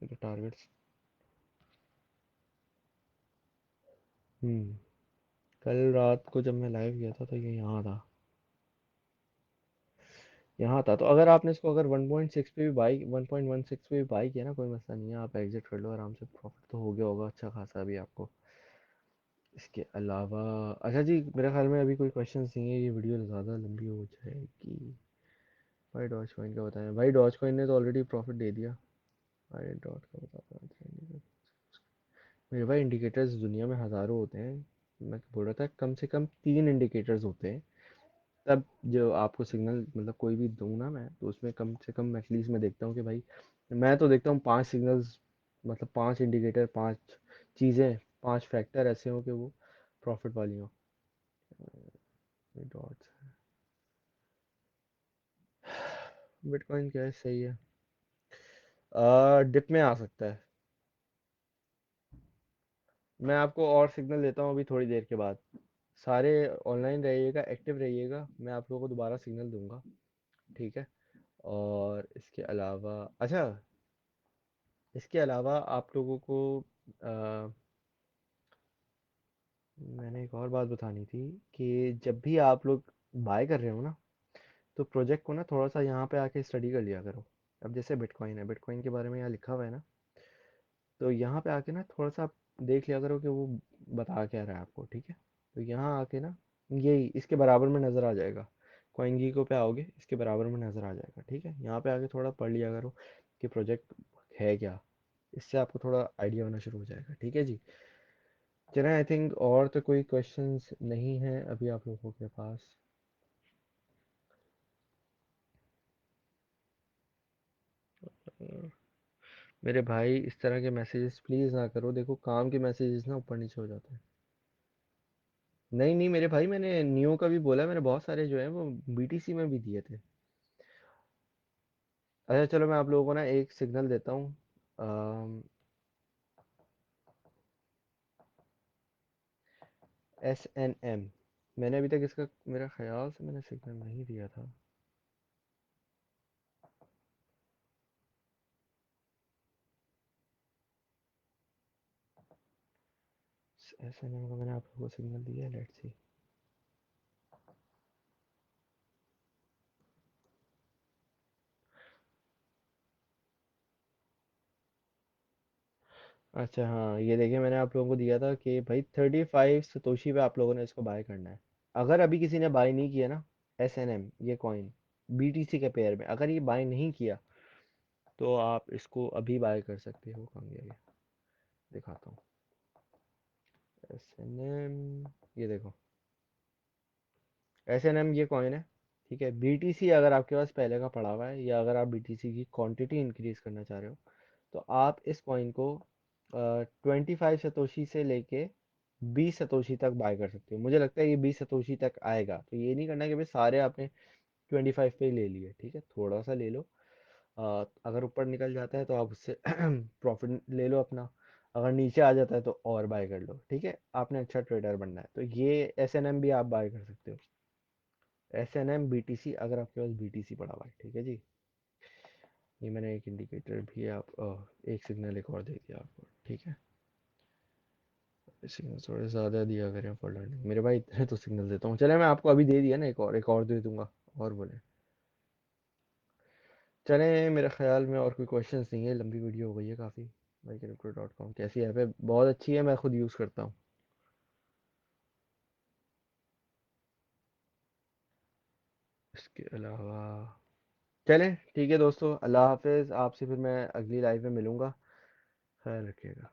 मेरे टारगेट्स। हम्म। कल रात को जब मैं लाइव गया था तो ये यहाँ था, यहाँ था। तो अगर आपने इसको अगर 1.6 पे भी बाई 1.16 पे भी बाई किया ना, कोई मसला नहीं है, आप एग्जिट कर लो आराम से, प्रॉफिट तो हो गया होगा अच्छा खासा अभी आपको। इसके अलावा, अच्छा जी, मेरे ख्याल में अभी कोई क्वेश्चंस नहीं है, ये वीडियो ज़्यादा लंबी हो जाएगी। भाई डॉज कॉइन का बताएं, भाई डॉज कॉइन ने तो ऑलरेडी प्रॉफिट दे दिया। भाई डॉट का बताता हूँ। मेरे भाई इंडिकेटर्स दुनिया में हज़ारों होते हैं, मैं बोल रहा था कम से कम 3 इंडिकेटर्स होते हैं। तब जो आपको सिग्नल मतलब कोई भी दूँ ना मैं, तो उसमें कम से कम एटलीस्ट मैं देखता हूँ कि भाई, मैं तो देखता हूँ 5 सिग्नल्स, मतलब 5 इंडिकेटर, 5 चीज़ें, 5 फैक्टर ऐसे हों कि वो प्रॉफिट वाली हों। डॉट्स, बिटकॉइन क्या है, सही है, डिप में आ सकता है। मैं आपको और सिग्नल देता हूँ अभी थोड़ी देर के बाद। सारे ऑनलाइन रहिएगा, एक्टिव रहिएगा, मैं आप लोगों को दोबारा सिग्नल दूंगा, ठीक है। और इसके अलावा, अच्छा, इसके अलावा आप लोगों को अ, मैंने एक और बात बतानी थी कि जब भी आप लोग बाय कर रहे हो ना, तो प्रोजेक्ट को ना थोड़ा सा यहाँ पे आके स्टडी कर लिया करो। अब जैसे बिटकॉइन है, बिटकॉइन के बारे में यहाँ लिखा हुआ है ना, तो यहाँ पे आके ना थोड़ा सा आप देख लिया करो कि वो बता क्या रहा है आपको, ठीक है। तो यहाँ आके ना, यही इसके बराबर में नज़र आ जाएगा। कॉइन गीको पे आओगे, इसके बराबर में नज़र आ जाएगा, ठीक है। यहाँ पे आके थोड़ा पढ़ लिया करो कि प्रोजेक्ट है क्या, इससे आपको थोड़ा आइडिया होना शुरू हो जाएगा, ठीक है जी। चलें, आई थिंक और तो कोई क्वेश्चंस नहीं है अभी आप लोगों के पास। मेरे भाई इस तरह के मैसेजेस प्लीज़ ना करो, देखो काम के मैसेजेस ना ऊपर नीचे हो जाते हैं। नहीं नहीं मेरे भाई, मैंने नियो का भी बोला, मैंने बहुत सारे जो है वो बीटीसी में भी दिए थे। अच्छा चलो, मैं आप लोगों को ना एक सिग्नल देता हूँ, SNM। मैंने अभी तक इसका, मेरा ख्याल से मैंने सिग्नल नहीं दिया था। SNM का मैंने आप लोगों को सिग्नल दिया, लेट्स सी। अच्छा हाँ, ये देखिए मैंने आप लोगों को दिया था कि भाई 35 सतोशी पे आप लोगों ने इसको बाय करना है। अगर अभी किसी ने बाय नहीं किया ना, SNM ये कॉइन BTC के पेयर में अगर ये बाय नहीं किया, तो आप इसको अभी बाय कर सकते हो। कहाँ गया ये, दिखाता हूँ। SNM, ये देखो, SNM ये कॉइन है, ठीक है। BTC अगर आपके पास पहले का पड़ा हुआ है, या अगर आप BTC की क्वांटिटी इंक्रीज करना चाह रहे हो, तो आप इस कॉइन को 25 सतोशी से लेके 20 सतोशी तक बाय कर सकते हो। मुझे लगता है ये 20 सतोशी तक आएगा, तो ये नहीं करना कि भाई सारे आपने 25 पे ही ले लिए, ठीक है, थोड़ा सा ले लो। अगर ऊपर निकल जाता है तो आप उससे प्रॉफिट ले लो अपना, अगर नीचे आ जाता है तो और बाय कर लो, ठीक है। आपने अच्छा ट्रेडर बनना है तो ये SNM भी आप बाय कर सकते हो। SNM BTC, अगर आपके पास BTC पड़ा हुआ है, ठीक है जी। ये मैंने एक इंडिकेटर भी आप एक सिग्नल एक और दे दिया आपको, ठीक है। सिग्नल थोड़े ज़्यादा दिया करें फॉर लर्निंग मेरे भाई, इतने तो सिग्नल देता हूँ। चले, मैं आपको अभी दे दिया ना, एक और दे दूंगा, और बोले। चले, मेरे ख्याल में और कोई क्वेश्चंस नहीं है, लंबी वीडियो हो गई है काफ़ी। भाई क्रिप्टो.com कैसी ऐप है, बहुत अच्छी है, मैं खुद यूज़ करता हूँ। इसके अलावा चलें ठीक है दोस्तों, अल्लाह हाफिज़। आपसे फिर मैं अगली लाइव में मिलूंगा। ख्याल रखिएगा।